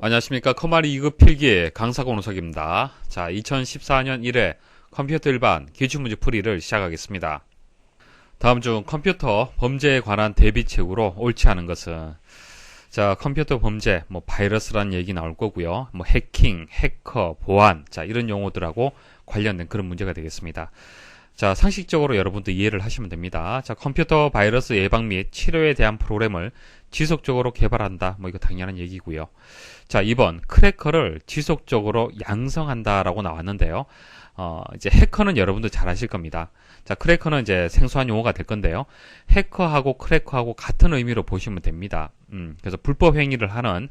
안녕하십니까. 커마리 2급 필기 강사고 노석입니다. 자, 2014년 1회 컴퓨터 일반 기출문제 풀이를 시작하겠습니다. 다음 중 컴퓨터 범죄에 관한 대비책으로 옳지 않은 것은, 자, 컴퓨터 범죄, 바이러스라는 얘기 나올 거고요. 해킹, 해커, 보안, 자, 이런 용어들하고 관련된 그런 문제가 되겠습니다. 자, 상식적으로 여러분도 이해를 하시면 됩니다. 자, 컴퓨터 바이러스 예방 및 치료에 대한 프로그램을 지속적으로 개발한다. 이거 당연한 얘기고요. 자, 2번 크래커를 지속적으로 양성한다라고 나왔는데요. 이제 해커는 여러분도 잘 아실 겁니다. 자, 크래커는 이제 생소한 용어가 될 건데요. 해커하고 크래커하고 같은 의미로 보시면 됩니다. 그래서 불법 행위를 하는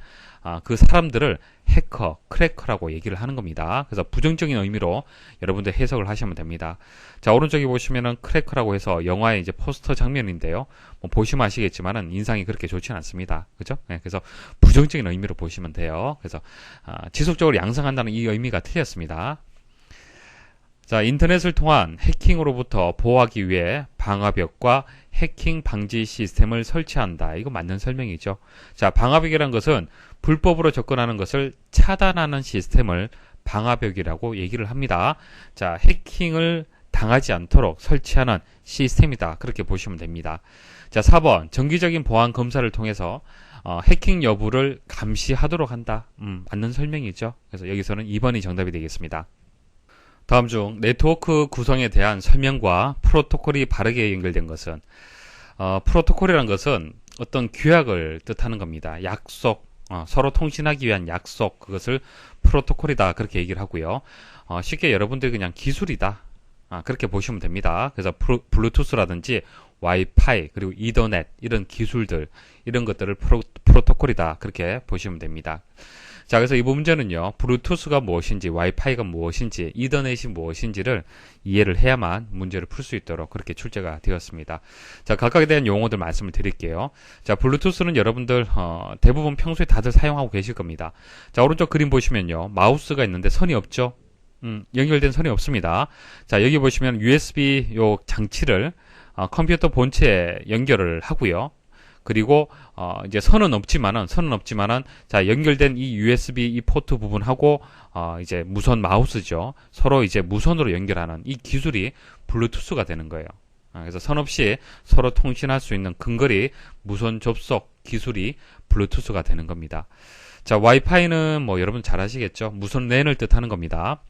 그 사람들을 해커, 크래커라고 얘기를 하는 겁니다. 그래서 부정적인 의미로 여러분들 해석을 하시면 됩니다. 자, 오른쪽에 보시면은 크래커라고 해서 영화의 이제 포스터 장면인데요. 보시면 아시겠지만은 인상이 그렇게 좋지는 않습니다. 그죠? 네, 그래서 부정적인 의미로 보시면 돼요. 그래서 지속적으로 양성한다는 이 의미가 틀렸습니다. 자, 인터넷을 통한 해킹으로부터 보호하기 위해 방화벽과 해킹 방지 시스템을 설치한다. 이거 맞는 설명이죠. 자, 방화벽이란 것은 불법으로 접근하는 것을 차단하는 시스템을 방화벽이라고 얘기를 합니다. 자, 해킹을 당하지 않도록 설치하는 시스템이다. 그렇게 보시면 됩니다. 자, 4번 정기적인 보안 검사를 통해서 해킹 여부를 감시하도록 한다. 맞는 설명이죠. 그래서 여기서는 2번이 정답이 되겠습니다. 다음 중 네트워크 구성에 대한 설명과 프로토콜이 바르게 연결된 것은, 프로토콜이라는 것은 어떤 규약을 뜻하는 겁니다. 약속, 서로 통신하기 위한 약속, 그것을 프로토콜이다 그렇게 얘기를 하고요. 쉽게 여러분들이 그냥 기술이다, 그렇게 보시면 됩니다. 그래서 블루투스라든지 와이파이 그리고 이더넷 이런 기술들, 이런 것들을 프로토콜이다 그렇게 보시면 됩니다. 자, 그래서 이 문제는요, 블루투스가 무엇인지, 와이파이가 무엇인지, 이더넷이 무엇인지를 이해를 해야만 문제를 풀 수 있도록 그렇게 출제가 되었습니다. 자, 각각에 대한 용어들 말씀을 드릴게요. 자, 블루투스는 여러분들 대부분 평소에 다들 사용하고 계실 겁니다. 자, 오른쪽 그림 보시면요, 마우스가 있는데 선이 없죠? 연결된 선이 없습니다. 자, 여기 보시면 USB 요 장치를 컴퓨터 본체에 연결을 하고요. 그리고 이제 선은 없지만은 자, 연결된 이 USB 이 포트 부분하고 이제 무선 마우스죠. 서로 이제 무선으로 연결하는 이 기술이 블루투스가 되는 거예요. 그래서 선 없이 서로 통신할 수 있는 근거리 무선 접속 기술이 블루투스가 되는 겁니다. 자, 와이파이는 여러분 잘 아시겠죠? 무선 랜을 뜻하는 겁니다.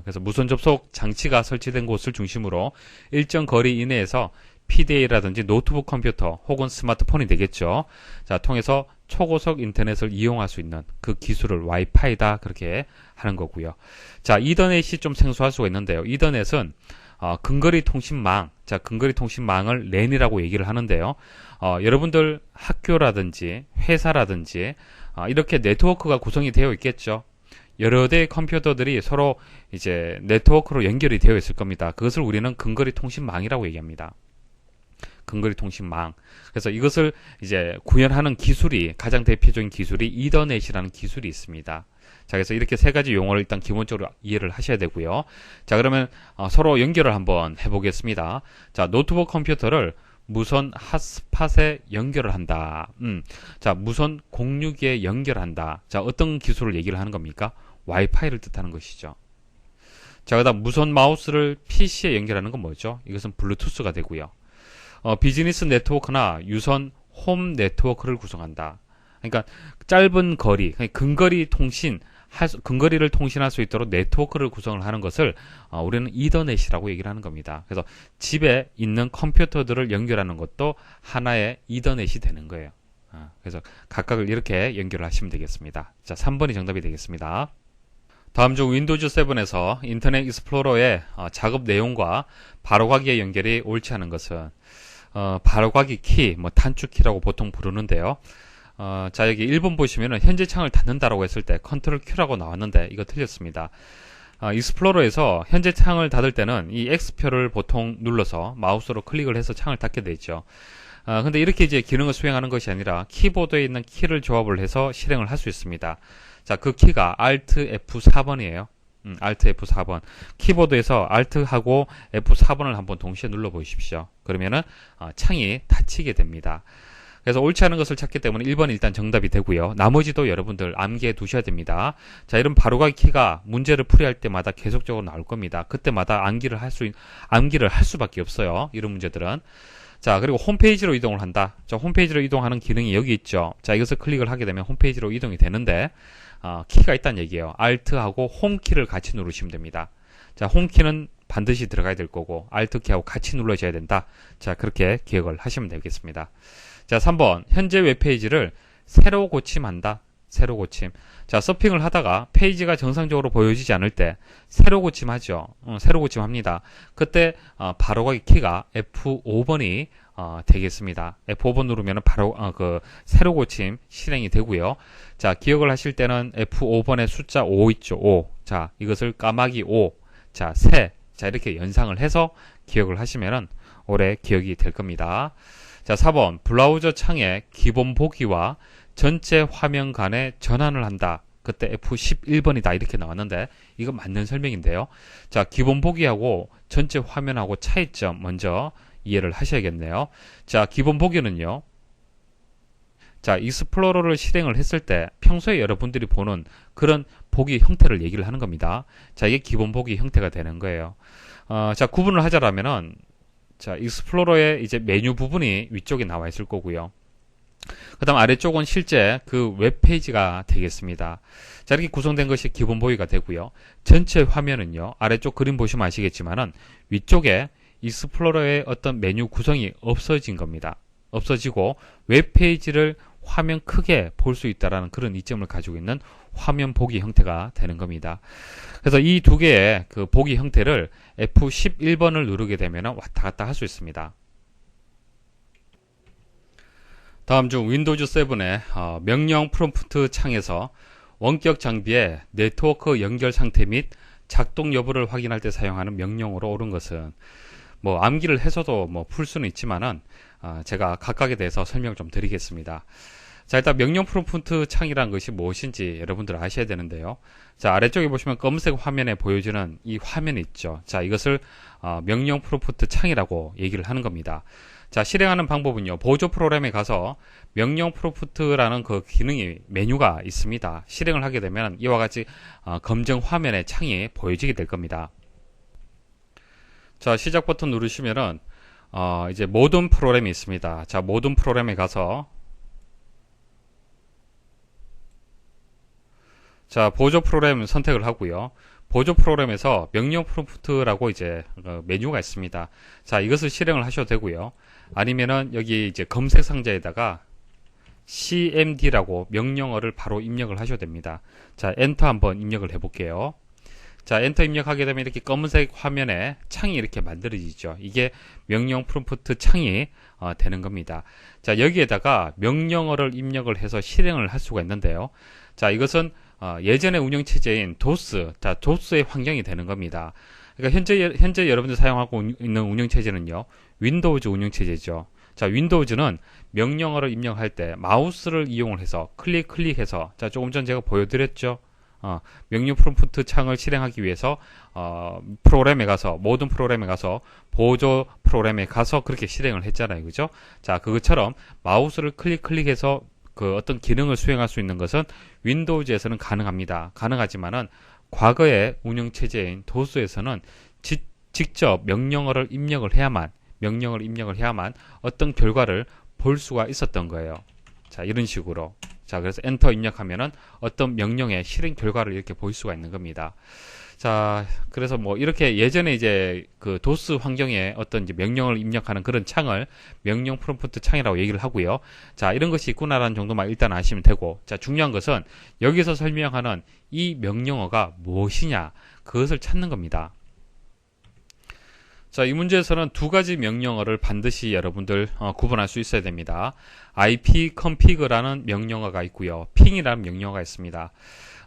그래서 무선 접속 장치가 설치된 곳을 중심으로 일정 거리 이내에서 PDA라든지 노트북 컴퓨터 혹은 스마트폰이 되겠죠. 자, 통해서 초고속 인터넷을 이용할 수 있는 그 기술을 와이파이다 그렇게 하는 거고요. 자, 이더넷이 좀 생소할 수가 있는데요. 이더넷은 근거리 통신망, 자, 근거리 통신망을 랜이라고 얘기를 하는데요. 여러분들 학교라든지 회사라든지 이렇게 네트워크가 구성이 되어 있겠죠. 여러 대의 컴퓨터들이 서로 이제 네트워크로 연결이 되어 있을 겁니다. 그것을 우리는 근거리 통신망이라고 얘기합니다. 근거리 통신망. 그래서 이것을 이제 구현하는 기술이, 가장 대표적인 기술이 이더넷이라는 기술이 있습니다. 자, 그래서 이렇게 세 가지 용어를 일단 기본적으로 이해를 하셔야 되고요. 자, 그러면 서로 연결을 한번 해보겠습니다. 자, 노트북 컴퓨터를 무선 핫스팟에 연결을 한다. 자, 무선 공유기에 연결한다. 자, 어떤 기술을 얘기를 하는 겁니까? 와이파이를 뜻하는 것이죠. 자, 그다음 무선 마우스를 PC에 연결하는 건 뭐죠? 이것은 블루투스가 되고요. 비즈니스 네트워크나 유선 홈 네트워크를 구성한다. 그러니까 짧은 거리, 근거리를 통신할 수 있도록 네트워크를 구성을 하는 것을 우리는 이더넷이라고 얘기를 하는 겁니다. 그래서 집에 있는 컴퓨터들을 연결하는 것도 하나의 이더넷이 되는 거예요. 그래서 각각을 이렇게 연결을 하시면 되겠습니다. 자, 3번이 정답이 되겠습니다. 다음 중 윈도우즈 7에서 인터넷 익스플로러의 작업 내용과 바로가기의 연결이 옳지 않은 것은, 바로가기 키, 단축키라고 보통 부르는데요. 자, 여기 1번 보시면은 현재 창을 닫는다라고 했을 때 컨트롤 Q라고 나왔는데 이거 틀렸습니다. 익스플로러에서 현재 창을 닫을 때는 이 X표를 보통 눌러서 마우스로 클릭을 해서 창을 닫게 되죠. 근데 이렇게 이제 기능을 수행하는 것이 아니라 키보드에 있는 키를 조합을 해서 실행을 할 수 있습니다. 자, 그 키가 Alt F4번이에요. Alt F4번. 키보드에서 Alt하고 F4번을 한번 동시에 눌러 보십시오. 그러면은 창이 닫히게 됩니다. 그래서 옳지 않은 것을 찾기 때문에 1번이 일단 정답이 되고요. 나머지도 여러분들 암기해 두셔야 됩니다. 자, 이런 바로가기 키가 문제를 풀이할 때마다 계속적으로 나올 겁니다. 그때마다 암기를 할 수밖에 없어요. 이런 문제들은. 자, 그리고 홈페이지로 이동을 한다. 자, 홈페이지로 이동하는 기능이 여기 있죠. 자, 이것을 클릭을 하게 되면 홈페이지로 이동이 되는데, 키가 있다는 얘기예요. Alt하고 홈키를 같이 누르시면 됩니다. 자, 홈키는 반드시 들어가야 될 거고, Alt키하고 같이 눌러줘야 된다. 자, 그렇게 기억을 하시면 되겠습니다. 자, 3번. 현재 웹페이지를 새로 고침한다. 새로 고침. 자, 서핑을 하다가 페이지가 정상적으로 보여지지 않을 때 새로 고침하죠. 새로 고침합니다. 그때 바로가기 키가 F5번이 되겠습니다. F5번 누르면 바로 새로 고침 실행이 되고요. 자, 기억을 하실 때는 F5번에 숫자 5 있죠. 5. 자, 이것을 까마귀 5. 자, 새. 자, 이렇게 연상을 해서 기억을 하시면은 오래 기억이 될 겁니다. 자, 4번. 브라우저 창의 기본 보기와 전체 화면 간에 전환을 한다. 그때 F11번이다. 이렇게 나왔는데 이거 맞는 설명인데요. 자, 기본 보기하고 전체 화면하고 차이점 먼저 이해를 하셔야겠네요. 자, 기본 보기는요. 자, 익스플로러를 실행을 했을 때 평소에 여러분들이 보는 그런 보기 형태를 얘기를 하는 겁니다. 자, 이게 기본 보기 형태가 되는 거예요. 자, 구분을 하자라면은 자, 익스플로러의 이제 메뉴 부분이 위쪽에 나와 있을 거고요. 그 다음 아래쪽은 실제 그 웹페이지가 되겠습니다. 자, 이렇게 구성된 것이 기본 보기가 되고요. 전체 화면은요, 아래쪽 그림 보시면 아시겠지만은 위쪽에 익스플로러의 어떤 메뉴 구성이 없어진 겁니다. 없어지고 웹페이지를 화면 크게 볼 수 있다라는 그런 이점을 가지고 있는 화면 보기 형태가 되는 겁니다. 그래서 이 두 개의 그 보기 형태를 F11번을 누르게 되면 왔다 갔다 할 수 있습니다. 다음 중 윈도우즈 7의 명령 프롬프트 창에서 원격 장비의 네트워크 연결 상태 및 작동 여부를 확인할 때 사용하는 명령어로 옳은 것은 뭐 암기를 해서도 뭐 풀 수는 있지만은 제가 각각에 대해서 설명을 좀 드리겠습니다. 자, 일단 명령 프롬프트 창이라는 것이 무엇인지 여러분들 아셔야 되는데요. 자, 아래쪽에 보시면 검은색 화면에 보여지는 이 화면이 있죠. 자, 이것을 명령 프롬프트 창이라고 얘기를 하는 겁니다. 자, 실행하는 방법은요. 보조 프로그램에 가서 명령 프롬프트라는 그 기능이 메뉴가 있습니다. 실행을 하게 되면 이와 같이 검정 화면에 창이 보여지게 될 겁니다. 자, 시작 버튼 누르시면은 이제 모든 프로그램이 있습니다. 자, 모든 프로그램에 가서 자, 보조 프로그램 선택을 하고요. 보조 프로그램에서 명령 프롬프트라고 이제 메뉴가 있습니다. 자, 이것을 실행을 하셔도 되고요. 아니면은 여기 이제 검색 상자에다가 cmd라고 명령어를 바로 입력을 하셔도 됩니다. 자, 엔터 한번 입력을 해볼게요. 자, 엔터 입력하게 되면 이렇게 검은색 화면에 창이 이렇게 만들어지죠. 이게 명령 프롬프트 창이 되는 겁니다. 자, 여기에다가 명령어를 입력을 해서 실행을 할 수가 있는데요. 자, 이것은 예전의 운영체제인 도스, 자, 도스의 환경이 되는 겁니다. 그러니까 현재 여러분들 사용하고 있는 운영체제는요, 윈도우즈 운영체제죠. 자, 윈도우즈는 명령어를 입력할 때 마우스를 이용을 해서 클릭해서, 자, 조금 전 제가 보여드렸죠. 명령 프롬프트 창을 실행하기 위해서 프로그램에 가서 모든 프로그램에 가서 보조 프로그램에 가서 그렇게 실행을 했잖아요, 그죠? 자, 그것처럼 마우스를 클릭해서 그 어떤 기능을 수행할 수 있는 것은 윈도우즈에서는 가능합니다. 가능하지만은 과거의 운영체제인 도스에서는 직접 명령어를 입력을 해야만 어떤 결과를 볼 수가 있었던 거예요. 자, 이런 식으로. 자, 그래서 엔터 입력하면은 어떤 명령의 실행 결과를 이렇게 볼 수가 있는 겁니다. 자, 그래서 뭐 이렇게 예전에 이제 그 도스 환경에 어떤 이제 명령을 입력하는 그런 창을 명령 프롬프트 창이라고 얘기를 하고요. 자, 이런 것이 있구나라는 정도만 일단 아시면 되고, 자, 중요한 것은 여기서 설명하는 이 명령어가 무엇이냐, 그것을 찾는 겁니다. 자, 이 문제에서는 두 가지 명령어를 반드시 여러분들 구분할 수 있어야 됩니다. ipconfig라는 명령어가 있고요. ping이라는 명령어가 있습니다.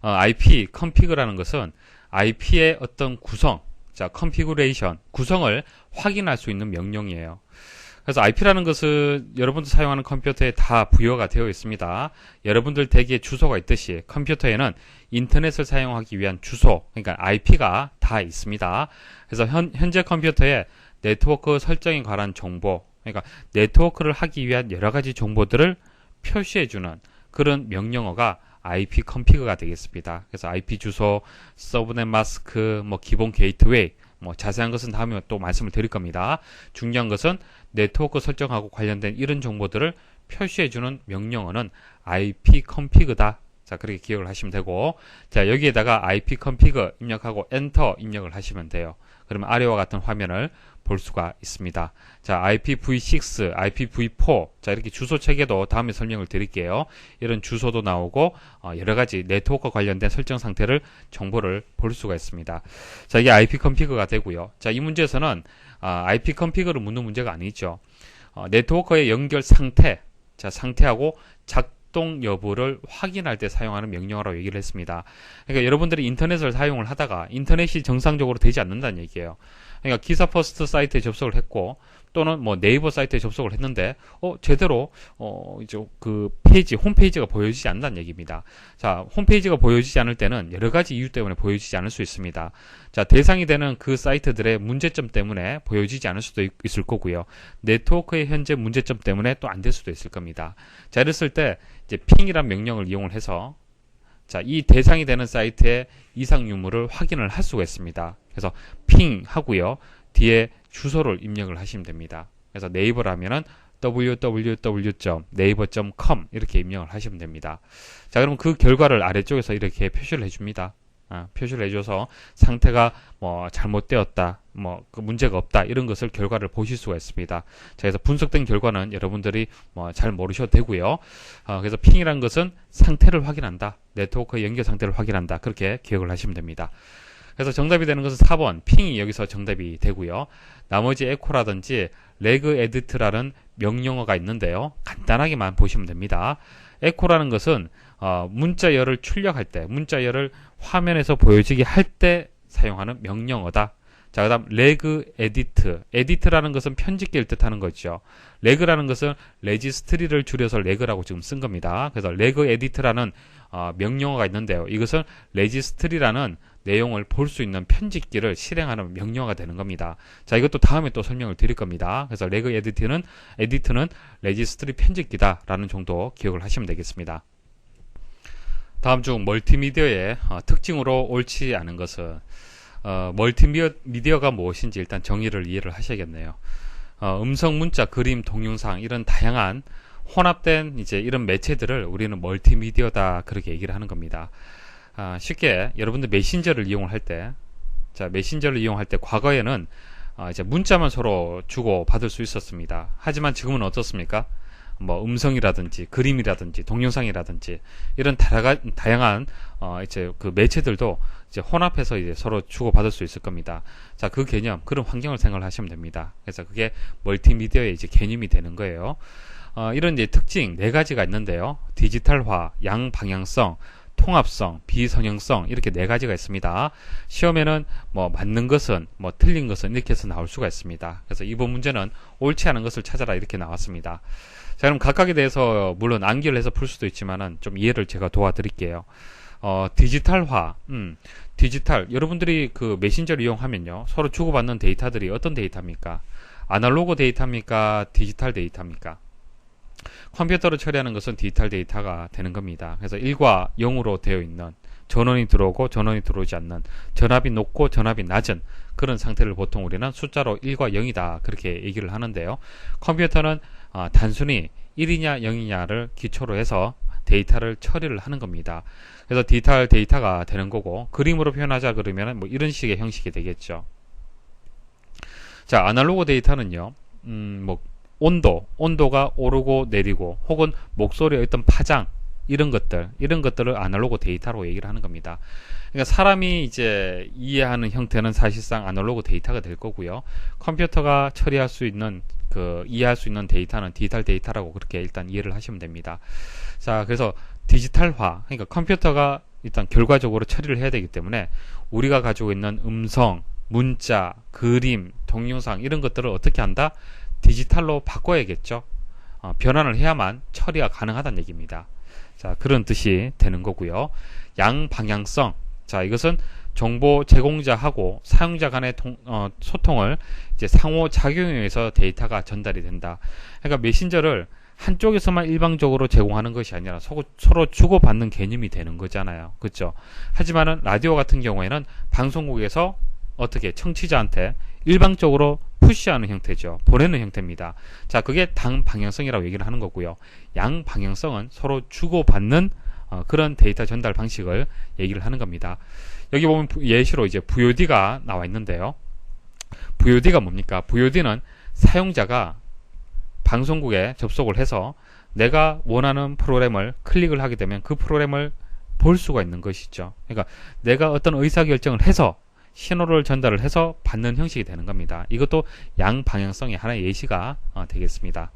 ipconfig라는 것은 IP의 어떤 구성, 자, configuration, 구성을 확인할 수 있는 명령이에요. 그래서 IP라는 것은 여러분들 사용하는 컴퓨터에 다 부여가 되어 있습니다. 여러분들 댁에 주소가 있듯이 컴퓨터에는 인터넷을 사용하기 위한 주소, 그러니까 IP가 다 있습니다. 그래서 현재 컴퓨터에 네트워크 설정에 관한 정보, 그러니까 네트워크를 하기 위한 여러 가지 정보들을 표시해주는 그런 명령어가 IP 컨피그가 되겠습니다. 그래서 IP 주소, 서브넷 마스크, 뭐 기본 게이트웨이, 뭐 자세한 것은 다음에 또 말씀을 드릴 겁니다. 중요한 것은 네트워크 설정하고 관련된 이런 정보들을 표시해주는 명령어는 IP 컨피그다. 자, 그렇게 기억을 하시면 되고, 자, 여기에다가 IP 컨피그 입력하고 엔터 입력을 하시면 돼요. 그러면 아래와 같은 화면을 볼 수가 있습니다. 자, IPv6, IPv4, 자, 이렇게 주소 체계도 다음에 설명을 드릴게요. 이런 주소도 나오고, 여러 가지 네트워크 관련된 설정 상태를 정보를 볼 수가 있습니다. 자, 이게 IP 컨피그가 되고요. 자, 이 문제에서는, IP 컨피그를 묻는 문제가 아니죠. 네트워크의 연결 상태, 자, 상태하고 작동 여부를 확인할 때 사용하는 명령어라고 얘기를 했습니다. 그러니까 여러분들이 인터넷을 사용을 하다가 인터넷이 정상적으로 되지 않는다는 얘기예요. 그러니까 기사 퍼스트 사이트에 접속을 했고 또는 뭐 네이버 사이트에 접속을 했는데 제대로 이제 그 페이지 홈페이지가 보여지지 않는다는 얘기입니다. 자, 홈페이지가 보여지지 않을 때는 여러 가지 이유 때문에 보여지지 않을 수 있습니다. 자, 대상이 되는 그 사이트들의 문제점 때문에 보여지지 않을 수도 있을 거고요. 네트워크의 현재 문제점 때문에 또 안 될 수도 있을 겁니다. 자, 이랬을 때 이제 핑이란 명령을 이용을 해서 자, 이 대상이 되는 사이트의 이상 유무를 확인을 할 수가 있습니다. 그래서 핑 하고요. 뒤에 주소를 입력을 하시면 됩니다. 그래서 네이버라면은 www.naver.com 이렇게 입력을 하시면 됩니다. 자, 그럼 그 결과를 아래쪽에서 이렇게 표시를 해줍니다. 표시를 해줘서 상태가 뭐 잘못되었다, 뭐 그 문제가 없다 이런 것을 결과를 보실 수가 있습니다. 자, 그래서 분석된 결과는 여러분들이 뭐 잘 모르셔도 되고요. 그래서 핑이란 것은 상태를 확인한다, 네트워크 연결 상태를 확인한다, 그렇게 기억을 하시면 됩니다. 그래서 정답이 되는 것은 4번 핑이 여기서 정답이 되고요. 나머지 에코라든지 레그 에디트라는 명령어가 있는데요. 간단하게만 보시면 됩니다. 에코라는 것은 문자열을 출력할 때, 문자열을 화면에서 보여지게 할 때 사용하는 명령어다. 자, 그 다음 레그 에디트, 에디트라는 것은 편집기를 뜻하는 거죠. 레그라는 것은 레지스트리를 줄여서 레그라고 지금 쓴 겁니다. 그래서 레그 에디트라는 명령어가 있는데요. 이것은 레지스트리라는 내용을 볼 수 있는 편집기를 실행하는 명령어가 되는 겁니다. 자, 이것도 다음에 또 설명을 드릴 겁니다. 그래서 레그 에디트는 레지스트리 편집기다라는 정도 기억을 하시면 되겠습니다. 다음 중 멀티미디어의 특징으로 옳지 않은 것은 멀티미디어가 무엇인지 일단 정의를 이해를 하셔야겠네요. 음성, 문자, 그림, 동영상 이런 다양한 혼합된 이제 이런 매체들을 우리는 멀티미디어다 그렇게 얘기를 하는 겁니다. 쉽게 여러분들 메신저를 이용할 때, 자, 메신저를 이용할 때 과거에는 이제 문자만 서로 주고 받을 수 있었습니다. 하지만 지금은 어떻습니까? 뭐 음성이라든지 그림이라든지 동영상이라든지 이런 다양한 이제 그 매체들도 이제 혼합해서 이제 서로 주고 받을 수 있을 겁니다. 자, 그 개념, 그런 환경을 생각을 하시면 됩니다. 그래서 그게 멀티미디어의 이제 개념이 되는 거예요. 이런 이제 특징 4가지가 있는데요. 디지털화, 양방향성, 통합성, 비선형성 이렇게 4가지가 있습니다. 시험에는 뭐 맞는 것은 뭐 틀린 것은 이렇게 해서 나올 수가 있습니다. 그래서 이번 문제는 옳지 않은 것을 찾아라 이렇게 나왔습니다. 자, 그럼 각각에 대해서 물론 암기를 해서 풀 수도 있지만은 좀 이해를 제가 도와드릴게요. 디지털화, 디지털 여러분들이 그 메신저를 이용하면요 서로 주고받는 데이터들이 어떤 데이터입니까? 아날로그 데이터입니까? 디지털 데이터입니까? 컴퓨터로 처리하는 것은 디지털 데이터가 되는 겁니다. 그래서 1과 0으로 되어 있는 전원이 들어오고 전원이 들어오지 않는 전압이 높고 전압이 낮은 그런 상태를 보통 우리는 숫자로 1과 0이다 그렇게 얘기를 하는데요. 컴퓨터는 단순히 1이냐 0이냐를 기초로 해서 데이터를 처리를 하는 겁니다. 그래서 디지털 데이터가 되는 거고 그림으로 표현하자 그러면 뭐 이런 식의 형식이 되겠죠. 자, 아날로그 데이터는요. 뭐 온도가 오르고 내리고 혹은 목소리의 어떤 파장 이런 것들을 아날로그 데이터로 얘기를 하는 겁니다. 그러니까 사람이 이제 이해하는 형태는 사실상 아날로그 데이터가 될 거고요. 컴퓨터가 처리할 수 있는 이해할 수 있는 데이터는 디지털 데이터라고 그렇게 일단 이해를 하시면 됩니다. 자, 그래서 디지털화, 그러니까 컴퓨터가 일단 결과적으로 처리를 해야 되기 때문에 우리가 가지고 있는 음성, 문자, 그림, 동영상 이런 것들을 어떻게 한다? 디지털로 바꿔야겠죠. 변환을 해야만 처리가 가능하다는 얘기입니다. 자, 그런 뜻이 되는 거고요. 양방향성. 자, 이것은 정보 제공자하고 사용자 간의 소통을 이제 상호작용에 의해서 데이터가 전달이 된다. 그러니까 메신저를 한쪽에서만 일방적으로 제공하는 것이 아니라 서로 주고받는 개념이 되는 거잖아요. 그렇죠? 하지만은 라디오 같은 경우에는 방송국에서 어떻게 청취자한테 일방적으로 푸시하는 형태죠. 보내는 형태입니다. 자, 그게 당방향성이라고 얘기를 하는 거고요. 양방향성은 서로 주고받는 그런 데이터 전달 방식을 얘기를 하는 겁니다. 여기 보면 예시로 이제 VOD가 나와 있는데요. VOD가 뭡니까? VOD는 사용자가 방송국에 접속을 해서 내가 원하는 프로그램을 클릭을 하게 되면 그 프로그램을 볼 수가 있는 것이죠. 그러니까 내가 어떤 의사결정을 해서 신호를 전달을 해서 받는 형식이 되는 겁니다. 이것도 양방향성의 하나의 예시가 되겠습니다.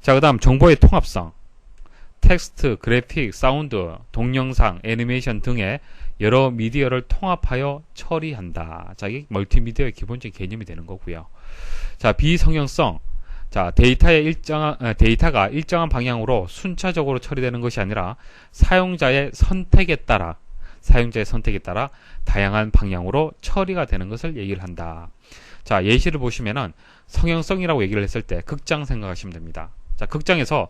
자, 그 다음 정보의 통합성. 텍스트, 그래픽, 사운드, 동영상, 애니메이션 등의 여러 미디어를 통합하여 처리한다. 자, 이게 멀티미디어의 기본적인 개념이 되는 거고요. 자, 비성형성. 자, 데이터가 일정한 방향으로 순차적으로 처리되는 것이 아니라 사용자의 선택에 따라 다양한 방향으로 처리가 되는 것을 얘기를 한다. 자, 예시를 보시면은 성형성이라고 얘기를 했을 때 극장 생각하시면 됩니다. 자, 극장에서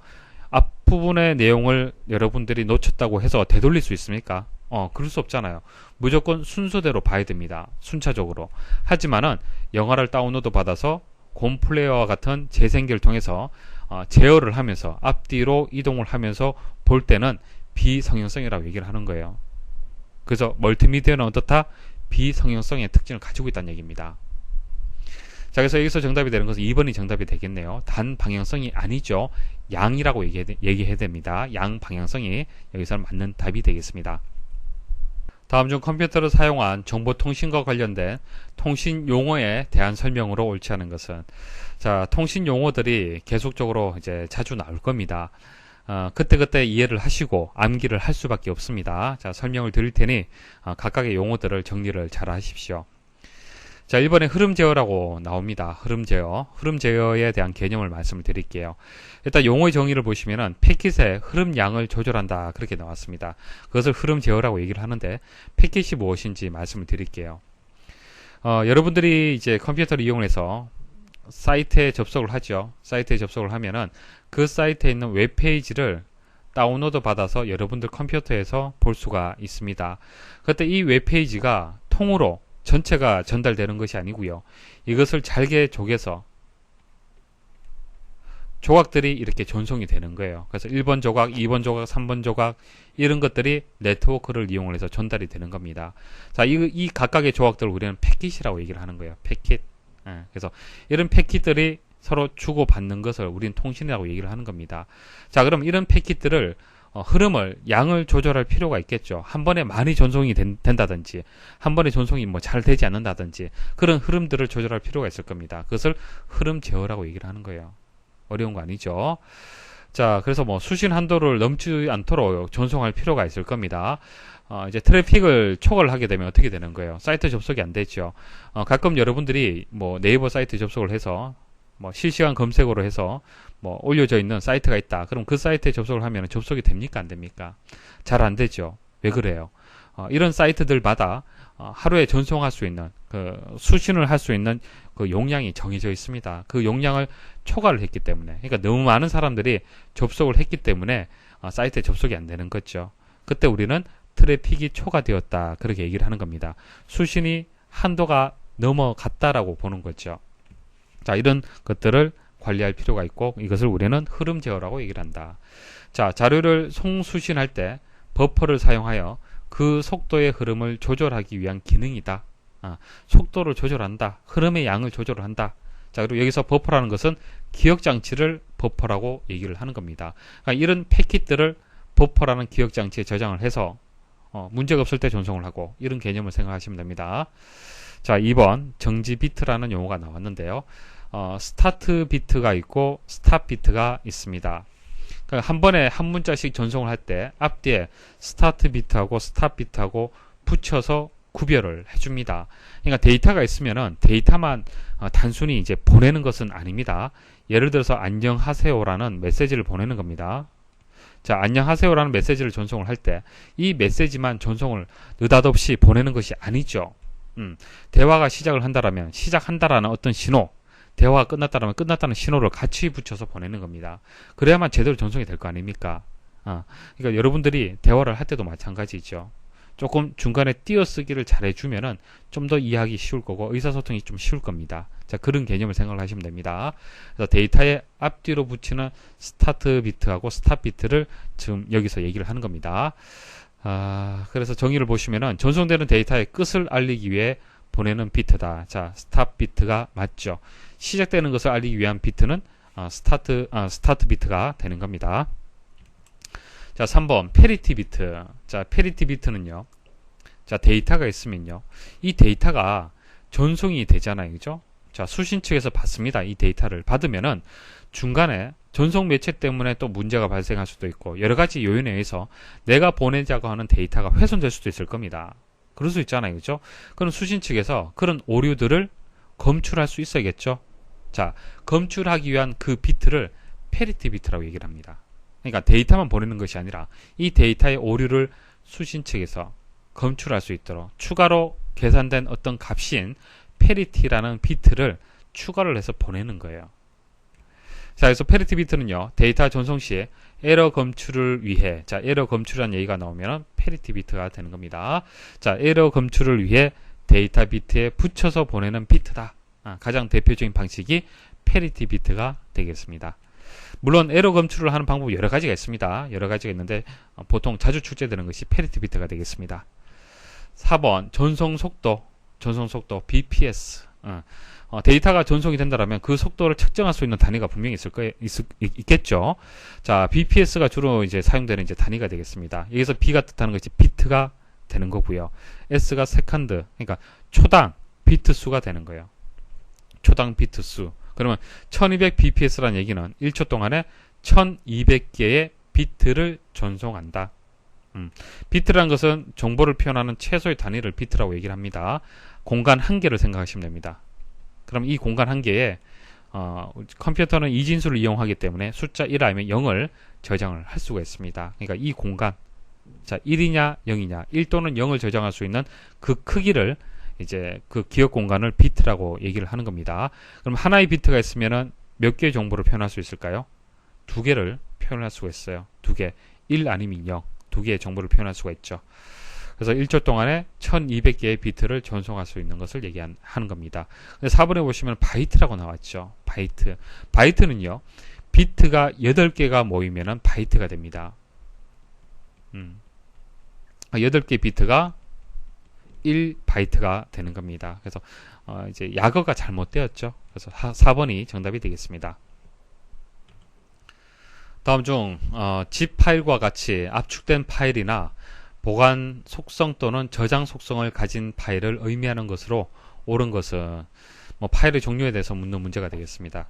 앞부분의 내용을 여러분들이 놓쳤다고 해서 되돌릴 수 있습니까? 그럴 수 없잖아요. 무조건 순서대로 봐야 됩니다. 순차적으로. 하지만은 영화를 다운로드 받아서 곰플레이어와 같은 재생기를 통해서 제어를 하면서 앞뒤로 이동을 하면서 볼 때는 비성형성이라고 얘기를 하는 거예요. 그래서 멀티미디어는 어떻다? 비성형성의 특징을 가지고 있다는 얘기입니다. 자, 그래서 여기서 정답이 되는 것은 2번이 정답이 되겠네요. 단방향성이 아니죠. 양이라고 얘기해야 됩니다. 양방향성이 여기서는 맞는 답이 되겠습니다. 다음 중 컴퓨터를 사용한 정보통신과 관련된 통신 용어에 대한 설명으로 옳지 않은 것은, 자, 통신 용어들이 계속적으로 이제 자주 나올 겁니다. 그때그때 이해를 하시고 암기를 할 수밖에 없습니다. 자, 설명을 드릴 테니 각각의 용어들을 정리를 잘 하십시오. 자, 1번에 흐름 제어라고 나옵니다. 흐름 제어에 대한 개념을 말씀을 드릴게요. 일단 용어의 정의를 보시면은 패킷의 흐름 양을 조절한다, 그렇게 나왔습니다. 그것을 흐름 제어라고 얘기를 하는데 패킷이 무엇인지 말씀을 드릴게요. 여러분들이 이제 컴퓨터를 이용해서 사이트에 접속을 하죠. 사이트에 접속을 하면은 그 사이트에 있는 웹페이지를 다운로드 받아서 여러분들 컴퓨터에서 볼 수가 있습니다. 그때 이 웹페이지가 통으로 전체가 전달되는 것이 아니고요. 이것을 잘게 쪼개서 조각들이 이렇게 전송이 되는 거예요. 그래서 1번 조각, 2번 조각, 3번 조각, 이런 것들이 네트워크를 이용을 해서 전달이 되는 겁니다. 자, 이 각각의 조각들을 우리는 패킷이라고 얘기를 하는 거예요. 패킷. 그래서 이런 패킷들이 서로 주고받는 것을 우리는 통신이라고 얘기를 하는 겁니다. 자, 그럼 이런 패킷들을 흐름을 양을 조절할 필요가 있겠죠. 한 번에 많이 전송이 된다든지 한 번에 전송이 잘 되지 않는다든지 그런 흐름들을 조절할 필요가 있을 겁니다. 그것을 흐름 제어라고 얘기를 하는 거예요. 어려운 거 아니죠. 자, 그래서 수신 한도를 넘지 않도록 전송할 필요가 있을 겁니다. 이제 트래픽을 초과를 하게 되면 어떻게 되는 거예요? 사이트 접속이 안 되죠. 가끔 여러분들이 네이버 사이트 접속을 해서 실시간 검색어로 해서 올려져 있는 사이트가 있다. 그럼 그 사이트에 접속을 하면 접속이 됩니까? 안 됩니까? 잘 안 되죠. 왜 그래요? 이런 사이트들마다 하루에 전송할 수 있는 수신을 할 수 있는 그 용량이 정해져 있습니다. 그 용량을 초과를 했기 때문에, 그러니까 너무 많은 사람들이 접속을 했기 때문에 사이트에 접속이 안 되는 거죠. 그때 우리는 트래픽이 초과되었다, 그렇게 얘기를 하는 겁니다. 수신이 한도가 넘어갔다라고 보는 거죠. 자, 이런 것들을 관리할 필요가 있고 이것을 우리는 흐름 제어라고 얘기를 한다. 자, 자료를 송수신할 때 버퍼를 사용하여 그 속도의 흐름을 조절하기 위한 기능이다. 속도를 조절한다. 흐름의 양을 조절한다. 자, 그리고 여기서 버퍼라는 것은 기억장치를 버퍼라고 얘기를 하는 겁니다. 그러니까 이런 패킷들을 버퍼라는 기억장치에 저장을 해서 문제가 없을 때 전송을 하고, 이런 개념을 생각하시면 됩니다. 자, 2번 정지 비트라는 용어가 나왔는데요. 스타트 비트가 있고 스탑 비트가 있습니다. 그러니까 한 번에 한 문자씩 전송을 할 때 앞뒤에 스타트 비트하고 스탑 비트하고 붙여서 구별을 해줍니다. 그러니까 데이터가 있으면은 데이터만 단순히 이제 보내는 것은 아닙니다. 예를 들어서 안녕하세요라는 메시지를 보내는 겁니다. 자, 안녕하세요라는 메시지를 전송을 할 때 이 메시지만 전송을 느닷없이 보내는 것이 아니죠. 대화가 시작을 한다라면 시작한다라는 어떤 신호, 대화가 끝났다라면 끝났다는 신호를 같이 붙여서 보내는 겁니다. 그래야만 제대로 전송이 될 거 아닙니까? 그러니까 여러분들이 대화를 할 때도 마찬가지죠. 조금 중간에 띄어쓰기를 잘해주면은 좀 더 이해하기 쉬울 거고 의사소통이 좀 쉬울 겁니다. 자, 그런 개념을 생각을 하시면 됩니다. 그래서 데이터의 앞뒤로 붙이는 스타트 비트하고 스탑 비트를 지금 여기서 얘기를 하는 겁니다. 그래서 정의를 보시면은 전송되는 데이터의 끝을 알리기 위해 보내는 비트다. 자, 스탑 비트가 맞죠. 시작되는 것을 알리기 위한 비트는 스타트 비트가 되는 겁니다. 자, 3번 페리티 비트. 자, 페리티 비트는요. 자, 데이터가 있으면요. 이 데이터가 전송이 되잖아요. 그죠? 자, 수신 측에서 받습니다. 이 데이터를 받으면은 중간에 전송 매체 때문에 또 문제가 발생할 수도 있고 여러 가지 요인에 의해서 내가 보내자고 하는 데이터가 훼손될 수도 있을 겁니다. 그럴 수 있잖아요. 그죠? 그럼 수신 측에서 그런 오류들을 검출할 수 있어야겠죠? 자, 검출하기 위한 그 비트를 페리티 비트라고 얘기를 합니다. 그러니까 데이터만 보내는 것이 아니라 이 데이터의 오류를 수신 측에서 검출할 수 있도록 추가로 계산된 어떤 값인 페리티라는 비트를 추가를 해서 보내는 거예요. 자, 그래서 페리티 비트는요, 데이터 전송 시에 에러 검출을 위해, 자, 에러 검출이라는 얘기가 나오면 페리티 비트가 되는 겁니다. 자, 에러 검출을 위해 데이터 비트에 붙여서 보내는 비트다. 가장 대표적인 방식이 페리티 비트가 되겠습니다. 물론 에러 검출을 하는 방법이 여러 가지가 있습니다. 여러 가지가 있는데 보통 자주 출제되는 것이 페리티 비트가 되겠습니다. 4번 전송 속도 BPS. 데이터가 전송이 된다면 그 속도를 측정할 수 있는 단위가 분명히 있겠죠. 자, BPS가 주로 이제 사용되는 이제 단위가 되겠습니다. 여기서 B가 뜻하는 것이 비트가 되는 거고요. S가 세컨드, 그러니까 초당 비트 수가 되는 거예요. 초당 비트 수. 그러면 1200 bps라는 얘기는 1초 동안에 1200개의 비트를 전송한다. 비트라는 것은 정보를 표현하는 최소의 단위를 비트라고 얘기를 합니다. 공간 한 개를 생각하시면 됩니다. 그럼 이 공간 한 개에 컴퓨터는 이진수를 이용하기 때문에 숫자 1 아니면 0을 저장을 할 수가 있습니다. 그러니까 이 공간, 자, 1이냐 0이냐 1 또는 0을 저장할 수 있는 그 크기를 이제 그 기억 공간을 비트라고 얘기를 하는 겁니다. 그럼 하나의 비트가 있으면은 몇 개의 정보를 표현할 수 있을까요? 2개를 표현할 수가 있어요. 2개. 1 아니면 0. 2개의 정보를 표현할 수가 있죠. 그래서 1초 동안에 1200개의 비트를 전송할 수 있는 것을 얘기하는 겁니다. 4번에 보시면 바이트라고 나왔죠. 바이트. 바이트는요, 비트가 8개가 모이면은 바이트가 됩니다. 8개 비트가 1바이트가 되는 겁니다. 그래서 이제 약어가 잘못되었죠. 그래서 4번이 정답이 되겠습니다. 다음 중 zip 파일과 같이 압축된 파일이나 보관 속성 또는 저장 속성을 가진 파일을 의미하는 것으로 옳은 것은 파일의 종류에 대해서 묻는 문제가 되겠습니다.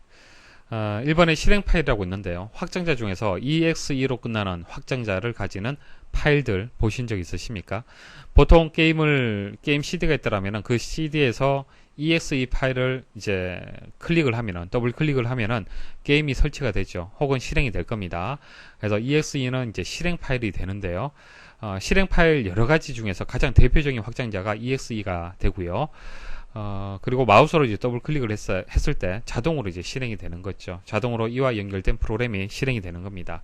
1번에 실행 파일이라고 있는데요. 확장자 중에서 EXE로 끝나는 확장자를 가지는 파일들 보신 적 있으십니까? 보통 게임 CD가 있더라면 그 CD에서 EXE 파일을 이제 클릭을 하면은, 더블 클릭을 하면은 게임이 설치가 되죠. 혹은 실행이 될 겁니다. 그래서 EXE는 이제 실행 파일이 되는데요. 실행 파일 여러 가지 중에서 가장 대표적인 확장자가 EXE가 되고요. 그리고 마우스로 이제 더블 클릭을 했을 때 자동으로 이제 실행이 되는 거죠. 자동으로 이와 연결된 프로그램이 실행이 되는 겁니다.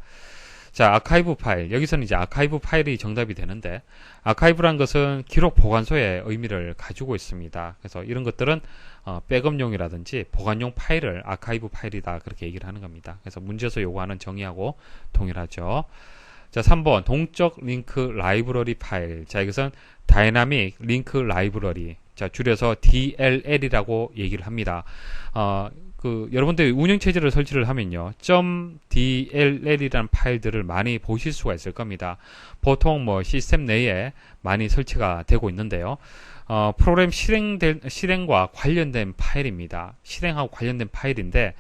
자, 아카이브 파일. 여기서는 이제 아카이브 파일이 정답이 되는데, 아카이브란 것은 기록 보관소의 의미를 가지고 있습니다. 그래서 이런 것들은 백업용이라든지 보관용 파일을 아카이브 파일이다, 그렇게 얘기를 하는 겁니다. 그래서 문제에서 요구하는 정의하고 동일하죠. 자, 3번 동적 링크 라이브러리 파일. 자, 이것은 다이나믹 링크 라이브러리. 자, 줄여서 DLL이라고 얘기를 합니다. 여러분들 운영체제를 설치를 하면요, .dll이라는 파일들을 많이 보실 수가 있을 겁니다. 보통 시스템 내에 많이 설치가 되고 있는데요. 프로그램 실행과 관련된 파일입니다. 실행하고 관련된 파일인데,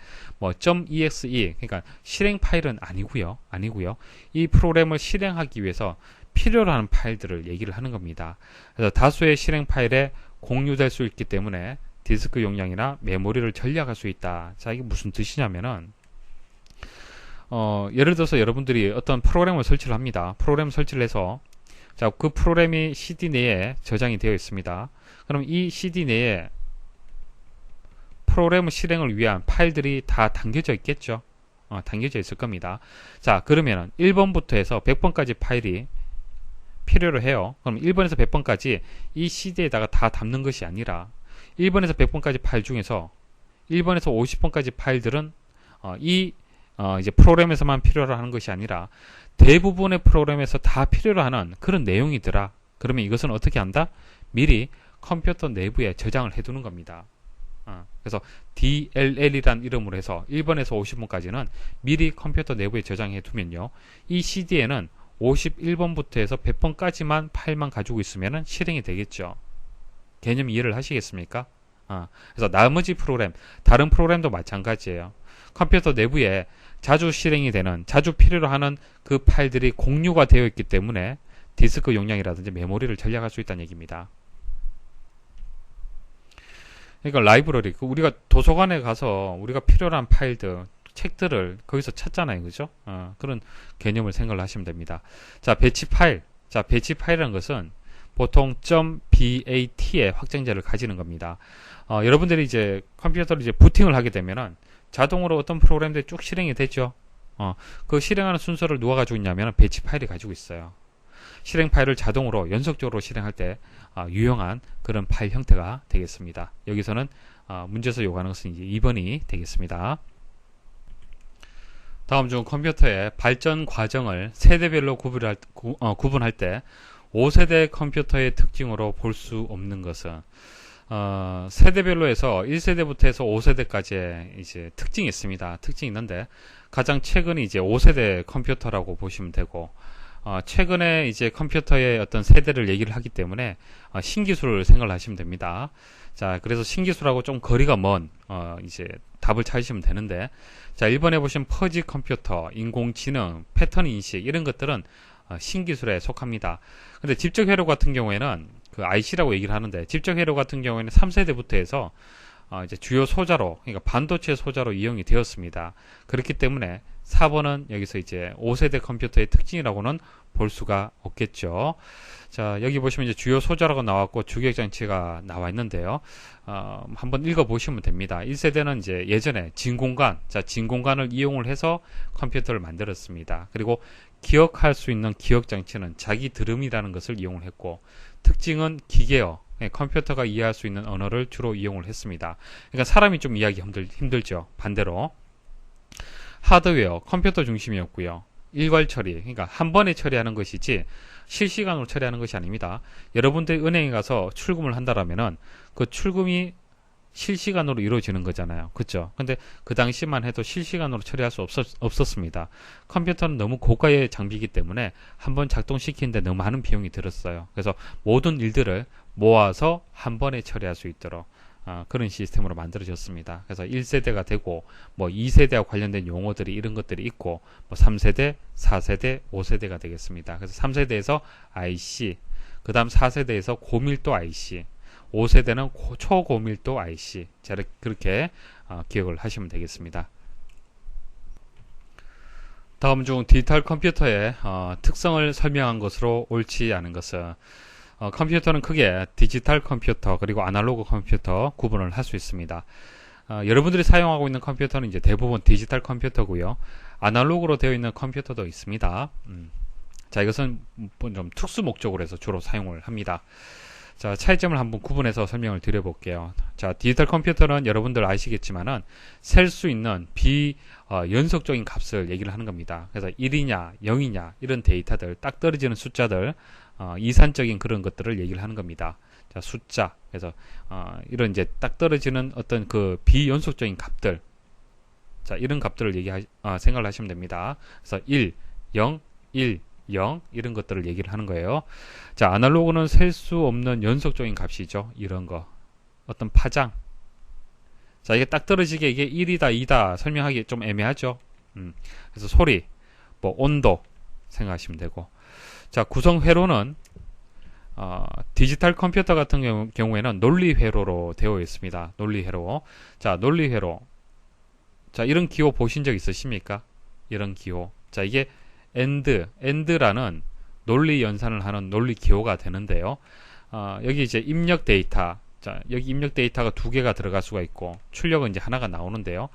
.exe, 그러니까 실행 파일은 아니고요. 이 프로그램을 실행하기 위해서 필요로 하는 파일들을 얘기를 하는 겁니다. 그래서 다수의 실행 파일에 공유될 수 있기 때문에 디스크 용량이나 메모리를 절약할 수 있다. 자, 이게 무슨 뜻이냐면은 예를 들어서 여러분들이 어떤 프로그램을 설치를 합니다. 프로그램 설치를 해서 자, 그 프로그램이 CD 내에 저장이 되어 있습니다. 그럼 이 CD 내에 프로그램 실행을 위한 파일들이 다 담겨져 있겠죠. 담겨져 있을 겁니다. 자, 그러면은 1번부터 해서 100번까지 파일이 필요로 해요. 그럼 1번에서 100번까지 이 CD에다가 다 담는 것이 아니라 1번에서 100번까지 파일 중에서 1번에서 50번까지 파일들은 이제 프로그램에서만 필요로 하는 것이 아니라 대부분의 프로그램에서 다 필요로 하는 그런 내용이더라. 그러면 이것은 어떻게 한다? 미리 컴퓨터 내부에 저장을 해두는 겁니다. 그래서 DLL이란 이름으로 해서 1번에서 50번까지는 미리 컴퓨터 내부에 저장해 두면요. 이 CD에는 51번부터 해서 100번까지만 파일만 가지고 있으면 실행이 되겠죠. 개념 이해를 하시겠습니까? 그래서 나머지 프로그램, 다른 프로그램도 마찬가지예요. 컴퓨터 내부에 자주 실행이 되는, 자주 필요로 하는 그 파일들이 공유가 되어 있기 때문에 디스크 용량이라든지 메모리를 절약할 수 있다는 얘기입니다. 그러니까 라이브러리, 우리가 도서관에 가서 우리가 필요로 한 파일들, 책들을 거기서 찾잖아요. 그죠? 그런 개념을 생각을 하시면 됩니다. 자, 배치 파일. 자, 배치 파일이라는 것은 보통 .bat의 확장자를 가지는 겁니다. 여러분들이 이제 컴퓨터를 이제 부팅을 하게 되면은 자동으로 어떤 프로그램들이 쭉 실행이 되죠. 그 실행하는 순서를 누가 가지고 있냐면 배치 파일이 가지고 있어요. 실행 파일을 자동으로 연속적으로 실행할 때 유용한 그런 파일 형태가 되겠습니다. 여기서는 문제에서 요구하는 것은 이제 2번이 되겠습니다. 다음 중 컴퓨터의 발전 과정을 세대별로 구분할 때 5세대 컴퓨터의 특징으로 볼 수 없는 것은 세대별로 해서 1세대부터 해서 5세대까지의 이제 특징이 있습니다. 특징이 있는데 가장 최근이 이제 5세대 컴퓨터라고 보시면 되고 최근에 이제 컴퓨터의 어떤 세대를 얘기를 하기 때문에 신기술을 생각을 하시면 됩니다. 자, 그래서 신기술하고 좀 거리가 먼 이제 답을 찾으시면 되는데 자, 1번에 보시면 퍼지 컴퓨터, 인공지능, 패턴 인식 이런 것들은 신기술에 속합니다. 근데 집적 회로 같은 경우에는 그 IC라고 얘기를 하는데 집적 회로 같은 경우에는 3세대부터 해서 이제 주요 소자로, 그러니까 반도체 소자로 이용이 되었습니다. 그렇기 때문에 4번은 여기서 이제 5세대 컴퓨터의 특징이라고는 볼 수가 없겠죠. 자, 여기 보시면 이제 주요 소자라고 나왔고 주기획장치가 나와 있는데요. 한번 읽어보시면 됩니다. 1세대는 이제 예전에 진공관, 자, 진공관을 이용을 해서 컴퓨터를 만들었습니다. 그리고 기억할 수 있는 기억장치는 자기 드럼이라는 것을 이용을 했고 특징은 기계어, 컴퓨터가 이해할 수 있는 언어를 주로 이용을 했습니다. 그러니까 사람이 좀 이해하기 힘들죠. 반대로 하드웨어, 컴퓨터 중심이었고요. 일괄 처리, 그러니까 한 번에 처리하는 것이지 실시간으로 처리하는 것이 아닙니다. 여러분들이 은행에 가서 출금을 한다라면은 그 출금이 실시간으로 이루어지는 거잖아요. 그렇죠? 근데 그 당시만 해도 실시간으로 처리할 수 없었습니다. 컴퓨터는 너무 고가의 장비이기 때문에 한번 작동시키는데 너무 많은 비용이 들었어요. 그래서 모든 일들을 모아서 한 번에 처리할 수 있도록 그런 시스템으로 만들어졌습니다. 그래서 1세대가 되고 뭐 2세대와 관련된 용어들이 이런 것들이 있고 뭐 3세대, 4세대, 5세대가 되겠습니다. 그래서 3세대에서 IC, 그 다음 4세대에서 고밀도 IC, 5세대는 초고밀도 IC. 자, 그렇게 기억을 하시면 되겠습니다. 다음 중 디지털 컴퓨터의 특성을 설명한 것으로 옳지 않은 것은 컴퓨터는 크게 디지털 컴퓨터 그리고 아날로그 컴퓨터 구분을 할 수 있습니다. 여러분들이 사용하고 있는 컴퓨터는 이제 대부분 디지털 컴퓨터고요. 아날로그로 되어 있는 컴퓨터도 있습니다. 자, 이것은 좀 특수 목적으로 해서 주로 사용을 합니다. 자, 차이점을 한번 구분해서 설명을 드려볼게요. 자, 디지털 컴퓨터는 여러분들 아시겠지만은 셀 수 있는 비연속적인 값을 얘기를 하는 겁니다. 그래서 1이냐, 0이냐 이런 데이터들, 딱 떨어지는 숫자들, 이산적인 그런 것들을 얘기를 하는 겁니다. 자, 숫자, 그래서 이런 이제 딱 떨어지는 어떤 그 비연속적인 값들, 자, 이런 값들을 생각을 하시면 됩니다. 그래서 1, 0, 1, 0 이런 것들을 얘기를 하는 거예요. 자, 아날로그는 셀 수 없는 연속적인 값이죠. 이런 거 어떤 파장, 자, 이게 딱 떨어지게 이게 1이다 2다 설명하기 좀 애매하죠. 그래서 소리, 뭐 온도 생각하시면 되고, 자, 구성 회로는 디지털 컴퓨터 같은 경우에는 논리 회로로 되어 있습니다. 논리 회로. 자, 논리 회로. 자, 이런 기호 보신 적 있으십니까? 이런 기호. 자, 이게 AND라는 논리 연산을 하는 논리 기호가 되는데요. 여기 이제 입력 데이터. 자, 여기 입력 데이터가 두 개가 들어갈 수가 있고, 출력은 이제 하나가 나오는데요.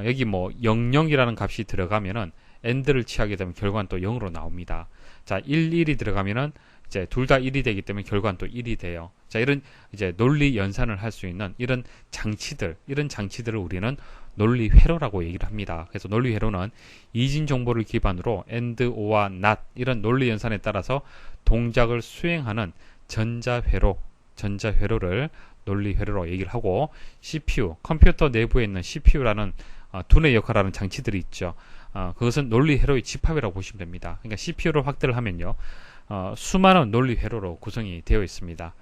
여기 뭐 00이라는 값이 들어가면은 AND를 취하게 되면 결과는 또 0으로 나옵니다. 자, 11이 들어가면은 이제 둘 다 1이 되기 때문에 결과는 또 1이 돼요. 자, 이런 이제 논리 연산을 할 수 있는 이런 장치들을 우리는 논리 회로라고 얘기를 합니다. 그래서 논리 회로는 이진 정보를 기반으로 AND, OR와 NOT 이런 논리 연산에 따라서 동작을 수행하는 전자회로를 논리 회로로 얘기를 하고, CPU, 컴퓨터 내부에 있는 CPU라는 두뇌 역할하는 장치들이 있죠. 그것은 논리 회로의 집합이라고 보시면 됩니다. 그러니까 CPU를 확대를 하면요, 수많은 논리 회로로 구성이 되어 있습니다.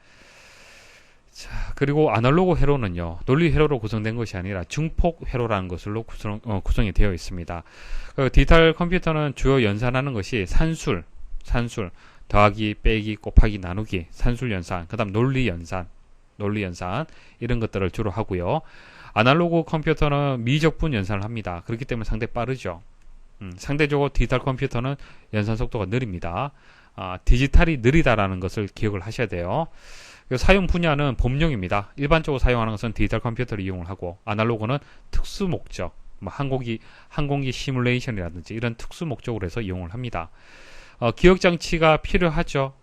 자, 그리고 아날로그 회로는요, 논리 회로로 구성된 것이 아니라 증폭 회로라는 것으로 구성이 되어 있습니다. 디지털 컴퓨터는 주요 연산하는 것이 산술, 더하기, 빼기, 곱하기, 나누기, 산술 연산, 그 다음 논리 연산 이런 것들을 주로 하고요. 아날로그 컴퓨터는 미적분 연산을 합니다. 그렇기 때문에 상당히 빠르죠. 상대적으로 디지털 컴퓨터는 연산 속도가 느립니다. 디지털이 느리다라는 것을 기억을 하셔야 돼요. 사용 분야는 범용입니다. 일반적으로 사용하는 것은 디지털 컴퓨터를 이용을 하고, 아날로그는 특수 목적, 뭐 항공기 시뮬레이션이라든지 이런 특수 목적으로 해서 이용을 합니다. 기억 장치가 필요하죠.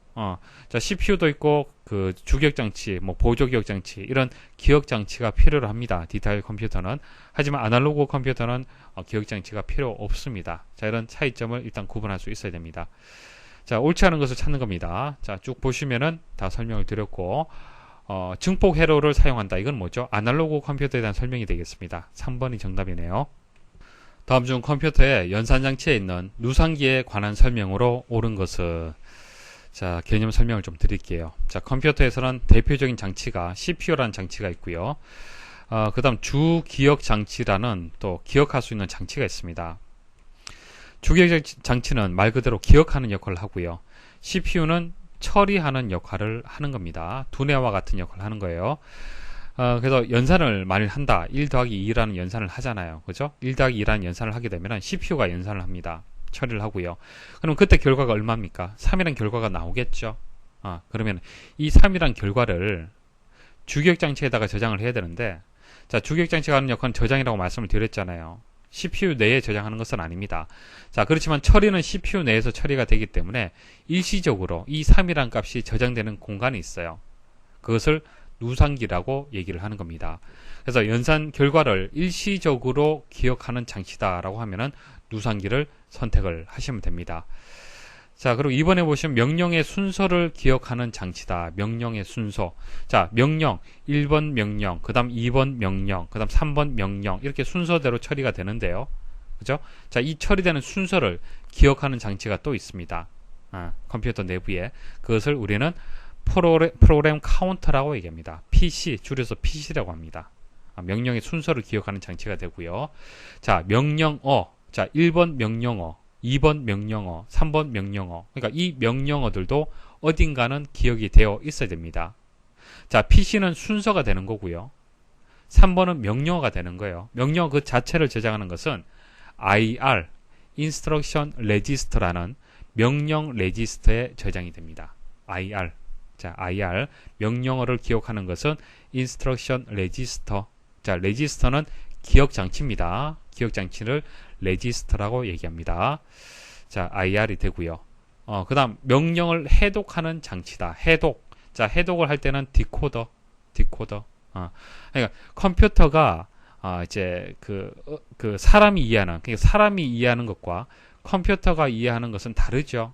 자, CPU도 있고 그 주기억 장치, 뭐 보조 기억 장치 이런 기억 장치가 필요로 합니다. 디지털 컴퓨터는. 하지만 아날로그 컴퓨터는 기억 장치가 필요 없습니다. 자, 이런 차이점을 일단 구분할 수 있어야 됩니다. 자, 옳지 않은 것을 찾는 겁니다. 자, 쭉 보시면은 다 설명을 드렸고, 증폭 회로를 사용한다. 이건 뭐죠? 아날로그 컴퓨터에 대한 설명이 되겠습니다. 3번이 정답이네요. 다음 중 컴퓨터의 연산 장치에 있는 누상기에 관한 설명으로 옳은 것은, 자, 개념 설명을 좀 드릴게요. 자, 컴퓨터에서는 대표적인 장치가 CPU라는 장치가 있고요. 그 다음 주기억 장치라는 또 기억할 수 있는 장치가 있습니다. 주기억 장치는 말 그대로 기억하는 역할을 하고요. CPU는 처리하는 역할을 하는 겁니다. 두뇌와 같은 역할을 하는 거예요. 그래서 연산을 만일 한다. 1 더하기 2라는 연산을 하잖아요. 그죠? 1 더하기 2라는 연산을 하게 되면 CPU가 연산을 합니다. 처리를 하고요. 그럼 그때 결과가 얼마입니까? 3이라는 결과가 나오겠죠. 그러면 이 3이라는 결과를 주기억 장치에다가 저장을 해야 되는데, 자, 주기억 장치가 하는 역할은 저장이라고 말씀을 드렸잖아요. CPU 내에 저장하는 것은 아닙니다. 자, 그렇지만 처리는 CPU 내에서 처리가 되기 때문에 일시적으로 이 3이라는 값이 저장되는 공간이 있어요. 그것을 누상기라고 얘기를 하는 겁니다. 그래서 연산 결과를 일시적으로 기억하는 장치다라고 하면은 누상기를 선택을 하시면 됩니다. 자, 그리고 이번에 보시면 명령의 순서를 기억하는 장치다. 명령의 순서. 자, 명령, 1번 명령, 그 다음 2번 명령, 그 다음 3번 명령, 이렇게 순서대로 처리가 되는데요. 그죠? 자, 이 처리되는 순서를 기억하는 장치가 또 있습니다. 컴퓨터 내부에. 그것을 우리는 프로그램 카운터라고 얘기합니다. PC, 줄여서 PC라고 합니다. 명령의 순서를 기억하는 장치가 되고요. 자, 명령어. 자, 1번 명령어, 2번 명령어, 3번 명령어. 그러니까 이 명령어들도 어딘가는 기억이 되어 있어야 됩니다. 자, PC는 순서가 되는 거고요. 3번은 명령어가 되는 거예요. 명령어 그 자체를 저장하는 것은 IR, Instruction Register라는 명령 레지스터에 저장이 됩니다. IR. 자, IR. 명령어를 기억하는 것은 Instruction Register. 자, 레지스터는 기억 장치입니다. 기억 장치를 레지스터라고 얘기합니다. 자, IR이 되고요. 그 다음 명령을 해독하는 장치다. 해독. 자, 해독을 할 때는 디코더. 그러니까 컴퓨터가 이제 그 사람이 이해하는, 그러니까 사람이 이해하는 것과 컴퓨터가 이해하는 것은 다르죠.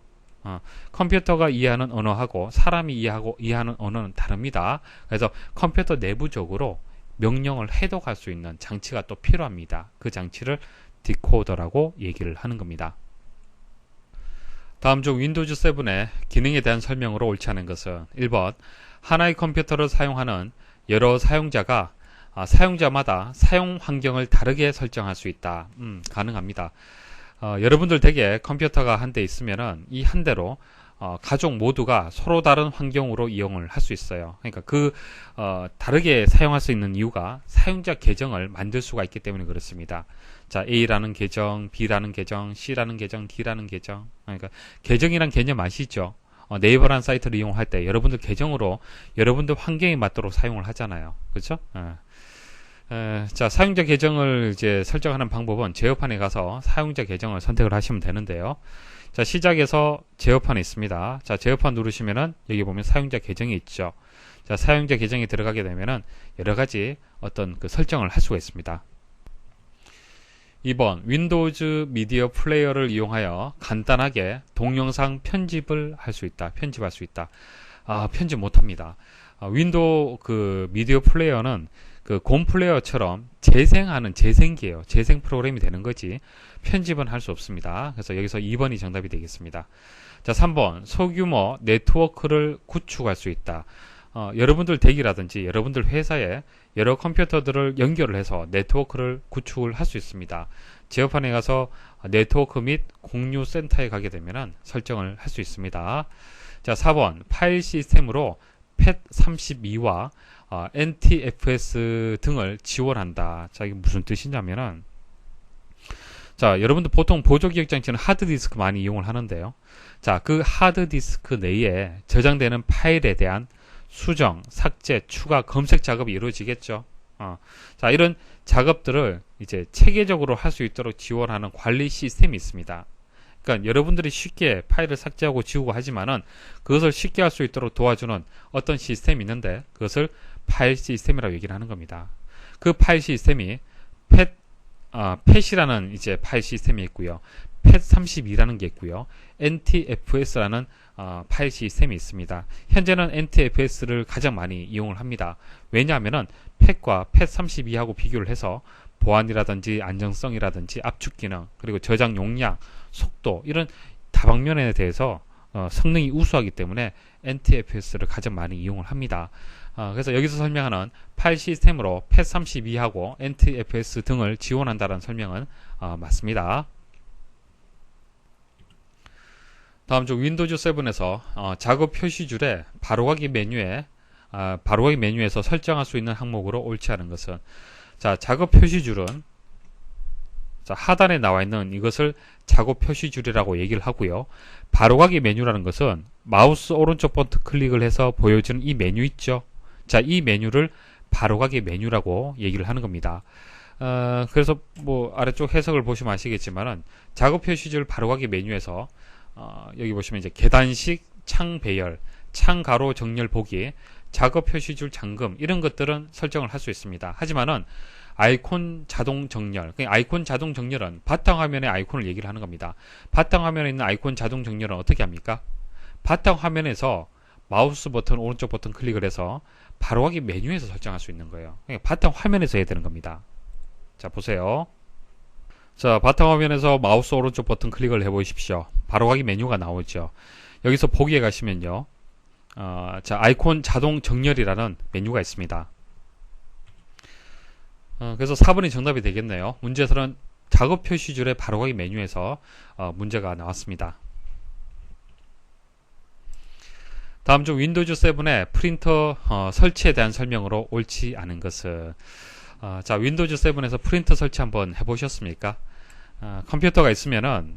컴퓨터가 이해하는 언어하고 사람이 이해하는 언어는 다릅니다. 그래서 컴퓨터 내부적으로 명령을 해독할 수 있는 장치가 또 필요합니다. 그 장치를 디코더라고 얘기를 하는 겁니다. 다음 중 윈도우즈 7의 기능에 대한 설명으로 옳지 않은 것은 1번, 하나의 컴퓨터를 사용하는 여러 사용자가 사용자마다 사용 환경을 다르게 설정할 수 있다. 가능합니다. 여러분들 댁에 컴퓨터가 한 대 있으면은 이 한 대로 가족 모두가 서로 다른 환경으로 이용을 할 수 있어요. 그러니까 다르게 사용할 수 있는 이유가 사용자 계정을 만들 수가 있기 때문에 그렇습니다. 자, A라는 계정, B라는 계정, C라는 계정, D라는 계정. 그러니까 계정이란 개념 아시죠? 네이버라는 사이트를 이용할 때 여러분들 계정으로 여러분들 환경에 맞도록 사용을 하잖아요. 그렇죠? 자, 사용자 계정을 이제 설정하는 방법은 제어판에 가서 사용자 계정을 선택을 하시면 되는데요. 자, 시작에서 제어판이 있습니다. 자, 제어판 누르시면은 여기 보면 사용자 계정이 있죠. 자, 사용자 계정에 들어가게 되면은 여러 가지 어떤 그 설정을 할 수가 있습니다. 2번, 윈도우즈 미디어 플레이어를 이용하여 간단하게 동영상 편집을 할 수 있다. 편집할 수 있다. 편집 못합니다. 윈도우 그 미디어 플레이어는 그 곰 플레이어처럼 재생하는 재생기예요. 재생 프로그램이 되는 거지 편집은 할 수 없습니다. 그래서 여기서 2번이 정답이 되겠습니다. 자, 3번, 소규모 네트워크를 구축할 수 있다. 여러분들 댁이라든지 여러분들 회사에 여러 컴퓨터들을 연결을 해서 네트워크를 구축을 할 수 있습니다. 제어판에 가서 네트워크 및 공유 센터에 가게 되면 설정을 할 수 있습니다. 자, 4번, 파일 시스템으로 FAT32와 NTFS 등을 지원한다. 자, 이게 무슨 뜻이냐면은, 자, 여러분들 보통 보조기억장치는 하드디스크 많이 이용을 하는데요. 자, 그 하드디스크 내에 저장되는 파일에 대한 수정, 삭제, 추가, 검색 작업이 이루어지겠죠. 자, 이런 작업들을 이제 체계적으로 할 수 있도록 지원하는 관리 시스템이 있습니다. 그러니까 여러분들이 쉽게 파일을 삭제하고 지우고 하지만은 그것을 쉽게 할 수 있도록 도와주는 어떤 시스템이 있는데 그것을 파일 시스템이라고 얘기를 하는 겁니다. 그 파일 시스템이 팻이라는 이제 파일 시스템이 있고요. 팻32라는 게 있고요. NTFS라는 파일 시스템이 있습니다. 현재는 NTFS를 가장 많이 이용을 합니다. 왜냐하면은 팻과 팻32하고 비교를 해서 보안이라든지 안정성이라든지 압축 기능, 그리고 저장 용량, 속도 이런 다방면에 대해서 성능이 우수하기 때문에 NTFS를 가장 많이 이용을 합니다. 그래서 여기서 설명하는 파일 시스템으로 팻32하고 NTFS 등을 지원한다는 설명은 맞습니다. 다음 중 윈도우즈 7에서 작업 표시줄에 바로가기 메뉴에서 설정할 수 있는 항목으로 옳지 않은 것은, 자, 작업 표시줄은 자, 하단에 나와 있는 이것을 작업 표시줄이라고 얘기를 하고요. 바로가기 메뉴라는 것은 마우스 오른쪽 버튼 클릭을 해서 보여주는 이 메뉴 있죠. 자, 이 메뉴를 바로가기 메뉴라고 얘기를 하는 겁니다. 그래서 뭐 아래쪽 해석을 보시면 아시겠지만은 작업 표시줄 바로가기 메뉴에서 여기 보시면 이제 계단식 창 배열, 창 가로 정렬 보기, 작업 표시줄 잠금 이런 것들은 설정을 할 수 있습니다. 하지만은 아이콘 자동 정렬, 아이콘 자동 정렬은 바탕화면의 아이콘을 얘기를 하는 겁니다. 바탕화면에 있는 아이콘 자동 정렬은 어떻게 합니까? 바탕화면에서 마우스 버튼, 오른쪽 버튼 클릭을 해서 바로가기 메뉴에서 설정할 수 있는 거예요. 그러니까 바탕화면에서 해야 되는 겁니다. 자, 보세요. 자, 바탕화면에서 마우스 오른쪽 버튼 클릭을 해보십시오. 바로가기 메뉴가 나오죠. 여기서 보기에 가시면요. 자, 아이콘 자동 정렬이라는 메뉴가 있습니다. 그래서 4번이 정답이 되겠네요. 문제에서는 작업 표시줄의 바로가기 메뉴에서 문제가 나왔습니다. 다음 중 윈도우즈 7의 프린터 설치에 대한 설명으로 옳지 않은 것은, 자, 윈도우즈 7에서 프린터 설치 한번 해보셨습니까? 컴퓨터가 있으면은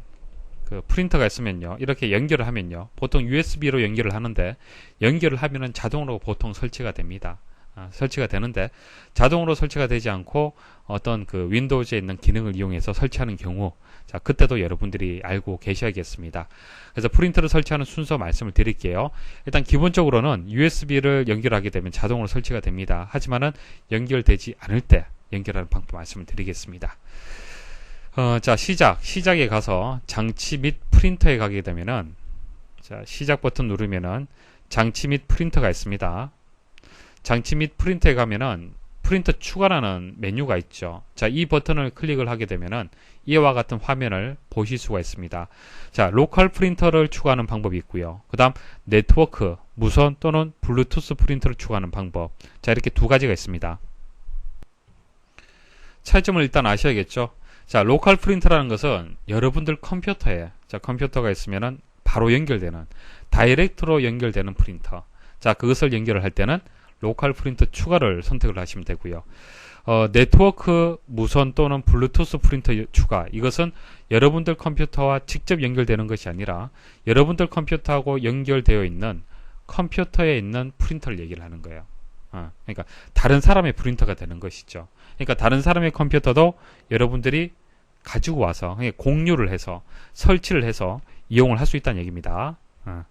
그 프린터가 있으면요, 이렇게 연결을 하면요, 보통 USB로 연결을 하는데 연결을 하면은 자동으로 보통 설치가 됩니다. 설치가 되는데 자동으로 설치가 되지 않고 어떤 그 윈도우즈에 있는 기능을 이용해서 설치하는 경우, 자, 그때도 여러분들이 알고 계셔야겠습니다. 그래서 프린터를 설치하는 순서 말씀을 드릴게요. 일단 기본적으로는 USB를 연결하게 되면 자동으로 설치가 됩니다. 하지만은 연결되지 않을 때 연결하는 방법 말씀을 드리겠습니다. 자, 시작에 가서 장치 및 프린터에 가게 되면은, 자, 시작 버튼 누르면은 장치 및 프린터가 있습니다. 장치 및 프린터에 가면은 프린터 추가라는 메뉴가 있죠. 자, 이 버튼을 클릭을 하게 되면은 이와 같은 화면을 보실 수가 있습니다. 자, 로컬 프린터를 추가하는 방법이 있고요. 그 다음 네트워크, 무선 또는 블루투스 프린터를 추가하는 방법. 자, 이렇게 두 가지가 있습니다. 차이점을 일단 아셔야겠죠. 자, 로컬 프린터라는 것은 여러분들 컴퓨터에, 자, 컴퓨터가 있으면은 바로 연결되는, 다이렉트로 연결되는 프린터. 자, 그것을 연결을 할 때는 로컬 프린터 추가를 선택을 하시면 되고요. 네트워크 무선 또는 블루투스 프린터 추가. 이것은 여러분들 컴퓨터와 직접 연결되는 것이 아니라 여러분들 컴퓨터하고 연결되어 있는 컴퓨터에 있는 프린터를 얘기를 하는 거예요. 그러니까 다른 사람의 프린터가 되는 것이죠. 그러니까 다른 사람의 컴퓨터도 여러분들이 가지고 와서 공유를 해서 설치를 해서 이용을 할 수 있다는 얘기입니다.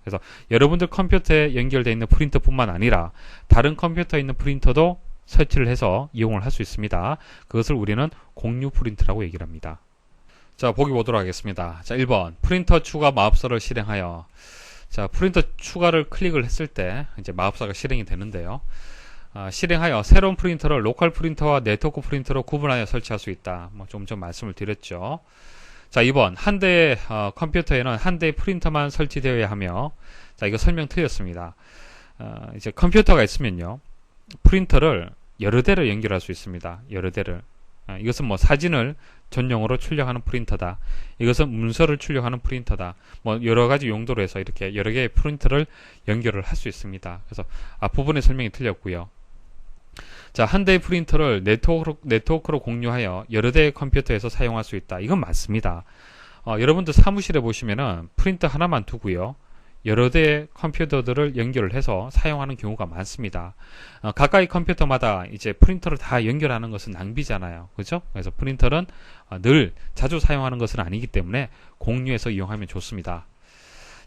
그래서 여러분들 컴퓨터에 연결되어 있는 프린터뿐만 아니라 다른 컴퓨터에 있는 프린터도 설치를 해서 이용을 할 수 있습니다. 그것을 우리는 공유 프린터라고 얘기를 합니다. 자, 보기 보도록 하겠습니다. 자, 1번 프린터 추가 마법사를 실행하여. 자, 프린터 추가를 클릭을 했을 때 이제 마법사가 실행이 되는데요. 실행하여 새로운 프린터를 로컬 프린터와 네트워크 프린터로 구분하여 설치할 수 있다. 좀 전 말씀을 드렸죠. 자, 2번 한 대의 컴퓨터에는 한 대의 프린터만 설치되어야 하며. 자, 이거 설명 틀렸습니다. 이제 컴퓨터가 있으면요, 프린터를 여러 대를 연결할 수 있습니다. 여러 대를. 이것은 사진을 전용으로 출력하는 프린터다. 이것은 문서를 출력하는 프린터다. 여러 가지 용도로 해서 이렇게 여러 개의 프린터를 연결을 할 수 있습니다. 그래서 앞부분의 설명이 틀렸고요. 자, 한 대의 프린터를 네트워크로 공유하여 여러 대의 컴퓨터에서 사용할 수 있다. 이건 맞습니다. 여러분들 사무실에 보시면은 프린터 하나만 두고요, 여러 대의 컴퓨터들을 연결을 해서 사용하는 경우가 많습니다. 가까이 컴퓨터마다 이제 프린터를 다 연결하는 것은 낭비잖아요. 그죠? 그래서 프린터는 늘 자주 사용하는 것은 아니기 때문에 공유해서 이용하면 좋습니다.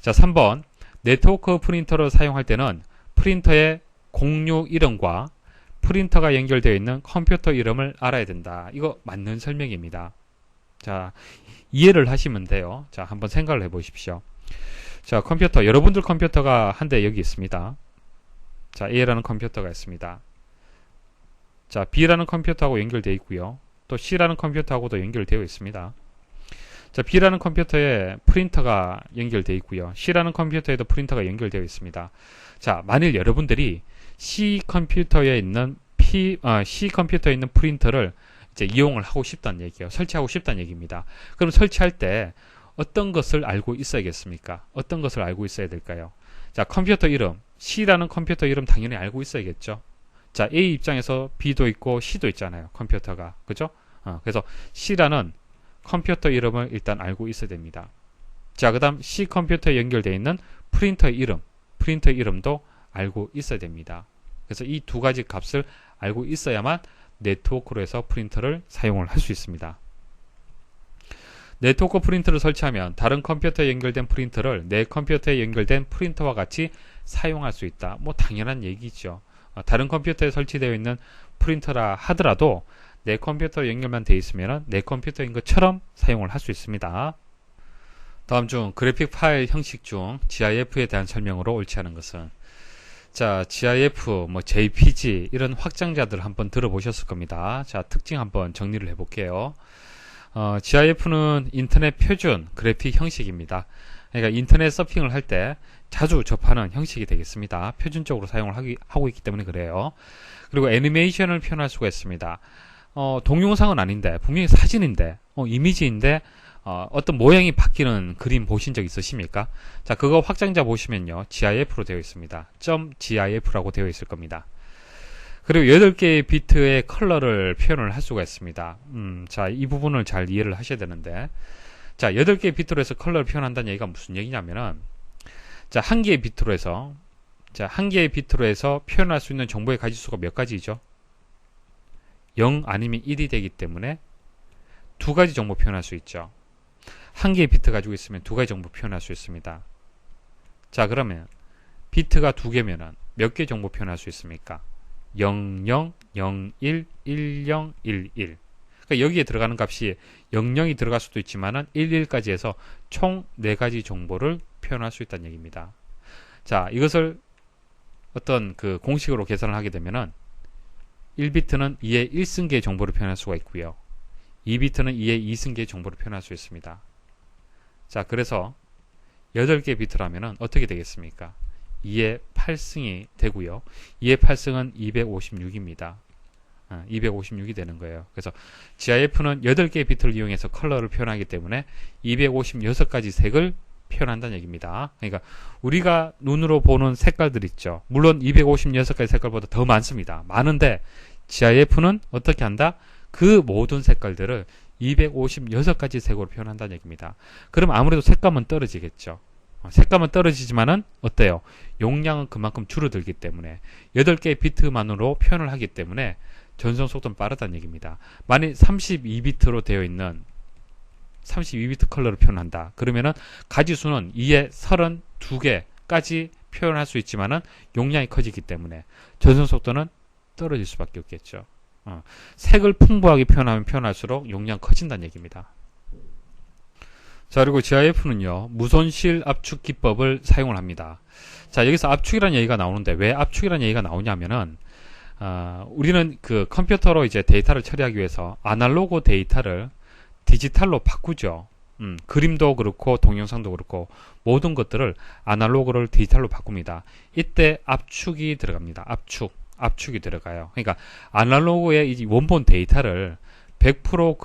자, 3번 네트워크 프린터를 사용할 때는 프린터의 공유 이름과 프린터가 연결되어 있는 컴퓨터 이름을 알아야 된다. 이거 맞는 설명입니다. 자, 이해를 하시면 돼요. 자, 한번 생각을 해보십시오. 자, 컴퓨터, 여러분들 컴퓨터가 한 대 여기 있습니다. 자, A라는 컴퓨터가 있습니다. 자, B라는 컴퓨터하고 연결되어 있고요. 또 C라는 컴퓨터하고도 연결되어 있습니다. 자, B라는 컴퓨터에 프린터가 연결되어 있고요. C라는 컴퓨터에도 프린터가 연결되어 있습니다. 자, 만일 여러분들이 C 컴퓨터에 있는 프린터를 이제 이용을 하고 싶다는 얘기예요. 설치하고 싶다는 얘기입니다. 그럼 설치할 때 어떤 것을 알고 있어야겠습니까? 어떤 것을 알고 있어야 될까요? 자, 컴퓨터 이름, C라는 컴퓨터 이름 당연히 알고 있어야겠죠. 자, A 입장에서 B도 있고 C도 있잖아요. 컴퓨터가. 그죠? 그래서 C라는 컴퓨터 이름을 일단 알고 있어야 됩니다. 자, 그 다음 C 컴퓨터에 연결되어 있는 프린터 이름도 알고 있어야 됩니다. 그래서 이 두 가지 값을 알고 있어야만 네트워크로 해서 프린터를 사용을 할 수 있습니다. 네트워크 프린터를 설치하면 다른 컴퓨터에 연결된 프린터를 내 컴퓨터에 연결된 프린터와 같이 사용할 수 있다. 당연한 얘기죠. 다른 컴퓨터에 설치되어 있는 프린터라 하더라도 내 컴퓨터 연결만 되어 있으면 내 컴퓨터인 것처럼 사용을 할 수 있습니다. 다음 중 그래픽 파일 형식 중 GIF에 대한 설명으로 옳지 않은 것은. 자, GIF, JPG 이런 확장자들 한번 들어보셨을 겁니다. 자, 특징 한번 정리를 해볼게요. GIF는 인터넷 표준 그래픽 형식입니다. 그러니까 인터넷 서핑을 할 때 자주 접하는 형식이 되겠습니다. 표준적으로 사용을 하고 있기 때문에 그래요. 그리고 애니메이션을 표현할 수가 있습니다. 동영상은 아닌데 분명히 사진인데 이미지인데 어떤 모양이 바뀌는 그림 보신 적 있으십니까? 자, 그거 확장자 보시면요, GIF로 되어 있습니다. .gif라고 되어 있을 겁니다. 그리고 8개의 비트의 컬러를 표현을 할 수가 있습니다. 자, 이 부분을 잘 이해를 하셔야 되는데, 자, 8개의 비트로 해서 컬러를 표현한다는 얘기가 무슨 얘기냐면은, 자, 한 개의 비트로 해서 표현할 수 있는 정보의 가지수가 몇 가지죠? 0 아니면 1이 되기 때문에 두 가지 정보 표현할 수 있죠. 한 개의 비트 가지고 있으면 두 가지 정보 표현할 수 있습니다. 자, 그러면 비트가 두 개면은 몇 개 정보 표현할 수 있습니까? 00, 01, 10, 11. 그러니까 여기에 들어가는 값이 00이 들어갈 수도 있지만은 11까지 해서 총 4가지 정보를 표현할 수 있다는 얘기입니다. 자, 이것을 어떤 그 공식으로 계산을 하게 되면은 1비트는 2의 1승계의 정보를 표현할 수가 있고요. 2비트는 2의 2승계의 정보를 표현할 수 있습니다. 자, 그래서 8개 비트라면은 어떻게 되겠습니까? 2의 8승이 되고요. 2의 8승은 256입니다. 256이 되는 거예요. 그래서 GIF는 8개의 비트를 이용해서 컬러를 표현하기 때문에 256가지 색을 표현한다는 얘기입니다. 그러니까 우리가 눈으로 보는 색깔들 있죠. 물론 256가지 색깔보다 더 많습니다. 많은데 GIF는 어떻게 한다? 그 모든 색깔들을 256가지 색으로 표현한다는 얘기입니다. 그럼 아무래도 색감은 떨어지겠죠. 색감은 떨어지지만은 어때요? 용량은 그만큼 줄어들기 때문에 8개의 비트만으로 표현을 하기 때문에 전송 속도는 빠르다는 얘기입니다. 만일 32비트로 되어 있는 32비트 컬러를 표현한다. 그러면은 가지수는 2에 32개까지 표현할 수 있지만은 용량이 커지기 때문에 전송 속도는 떨어질 수밖에 없겠죠. 색을 풍부하게 표현하면 표현할수록 용량 커진다는 얘기입니다. 자, 그리고 GIF는요, 무손실 압축 기법을 사용을 합니다. 자, 여기서 압축이라는 얘기가 나오는데 왜 압축이라는 얘기가 나오냐면은 우리는 그 컴퓨터로 이제 데이터를 처리하기 위해서 아날로그 데이터를 디지털로 바꾸죠. 그림도 그렇고 동영상도 그렇고 모든 것들을 아날로그를 디지털로 바꿉니다. 이때 압축이 들어갑니다. 압축이 들어가요. 그러니까 아날로그의 이 원본 데이터를 100%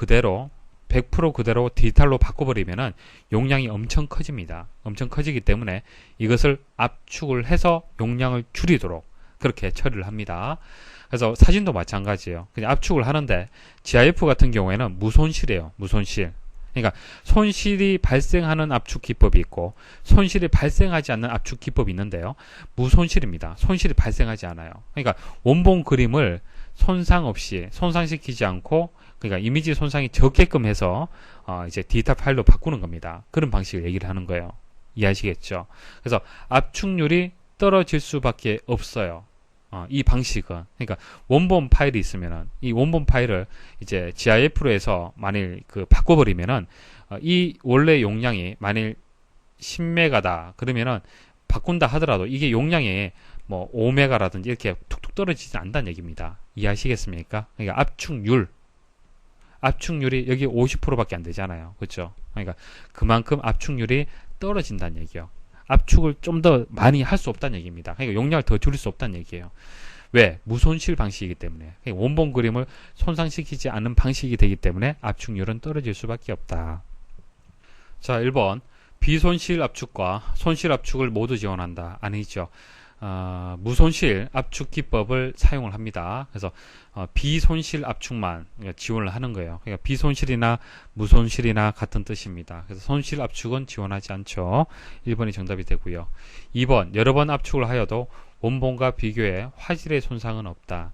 그대로 디지털로 바꿔버리면은 용량이 엄청 커집니다. 엄청 커지기 때문에 이것을 압축을 해서 용량을 줄이도록 그렇게 처리를 합니다. 그래서 사진도 마찬가지예요. 그냥 압축을 하는데 GIF 같은 경우에는 무손실이에요. 무손실. 그러니까 손실이 발생하는 압축 기법이 있고 손실이 발생하지 않는 압축 기법이 있는데요. 무손실입니다. 손실이 발생하지 않아요. 그러니까 원본 그림을 손상 없이 손상시키지 않고 그러니까 이미지 손상이 적게끔 해서 이제 디지털 파일로 바꾸는 겁니다. 그런 방식을 얘기를 하는 거예요. 이해하시겠죠? 그래서 압축률이 떨어질 수밖에 없어요. 이 방식은 그러니까 원본 파일이 있으면은 이 원본 파일을 이제 GIF로 해서 만일 그 바꿔버리면은 이 원래 용량이 만일 10메가다 그러면은 바꾼다 하더라도 이게 용량이 뭐 5메가라든지 이렇게 툭툭 떨어지지 않는다는 얘기입니다. 이해하시겠습니까? 그러니까 압축률이 여기 50%밖에 안 되잖아요. 그렇죠? 그러니까 그만큼 압축률이 떨어진다는 얘기예요. 압축을 좀 더 많이 할 수 없다는 얘기입니다. 그러니까 용량을 더 줄일 수 없다는 얘기예요. 왜? 무손실 방식이기 때문에. 그러니까 원본 그림을 손상시키지 않는 방식이 되기 때문에 압축률은 떨어질 수밖에 없다. 자, 1번. 비손실 압축과 손실 압축을 모두 지원한다. 아니죠. 무손실 압축 기법을 사용을 합니다. 그래서 비손실 압축만 지원을 하는 거예요. 그러니까 비손실이나 무손실이나 같은 뜻입니다. 그래서 손실 압축은 지원하지 않죠. 1번이 정답이 되고요. 2번 여러 번 압축을 하여도 원본과 비교해 화질의 손상은 없다.